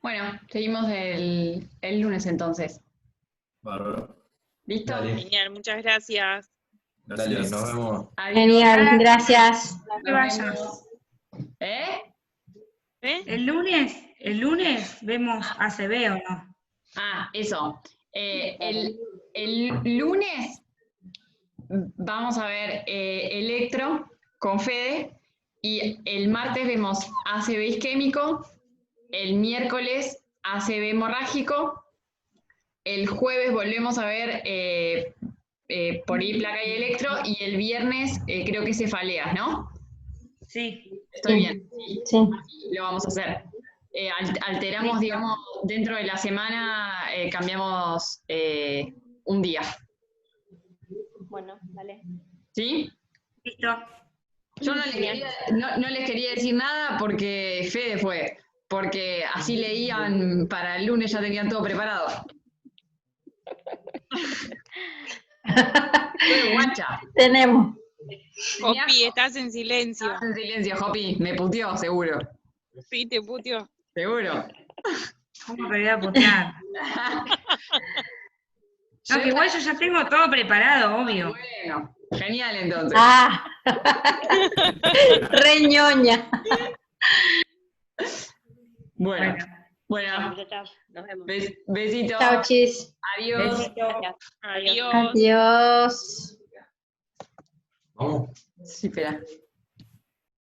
Bueno, seguimos el lunes entonces. Bárbaro. ¿Listo? Dale. Genial, muchas gracias. Dale, Gracias. nos vemos. Adiós. Genial, gracias. No te vayas. ¿Eh? ¿Eh? El lunes vemos ACB o no. Ah, eso. El lunes vamos a ver electro con Fede y el martes vemos ACV isquémico, el miércoles ACV hemorrágico, el jueves volvemos a ver por ahí placa y electro y el viernes creo que cefaleas, ¿no? Sí. Estoy bien. Sí. Lo vamos a hacer. Alteramos, digamos, dentro de la semana, cambiamos un día. Bueno, dale. ¿Sí? Listo. Yo no les quería decir nada porque Fede fue, porque así leían para el lunes, ya tenían todo preparado. Fue guacha. Tenemos. Hopi, estás en silencio. Estás en silencio, Hopi, me puteó, seguro. Sí, te puteó. Seguro. ¿Cómo que voy a putear? No, que igual yo ya tengo todo preparado, obvio. Bueno, genial entonces. Ah. Re ñoña. Bueno, Bueno, muchachas, nos vemos. besitos. Chao, chis. Adiós. Besito. Gracias. Adiós. Adiós. Vamos. Sí, espera.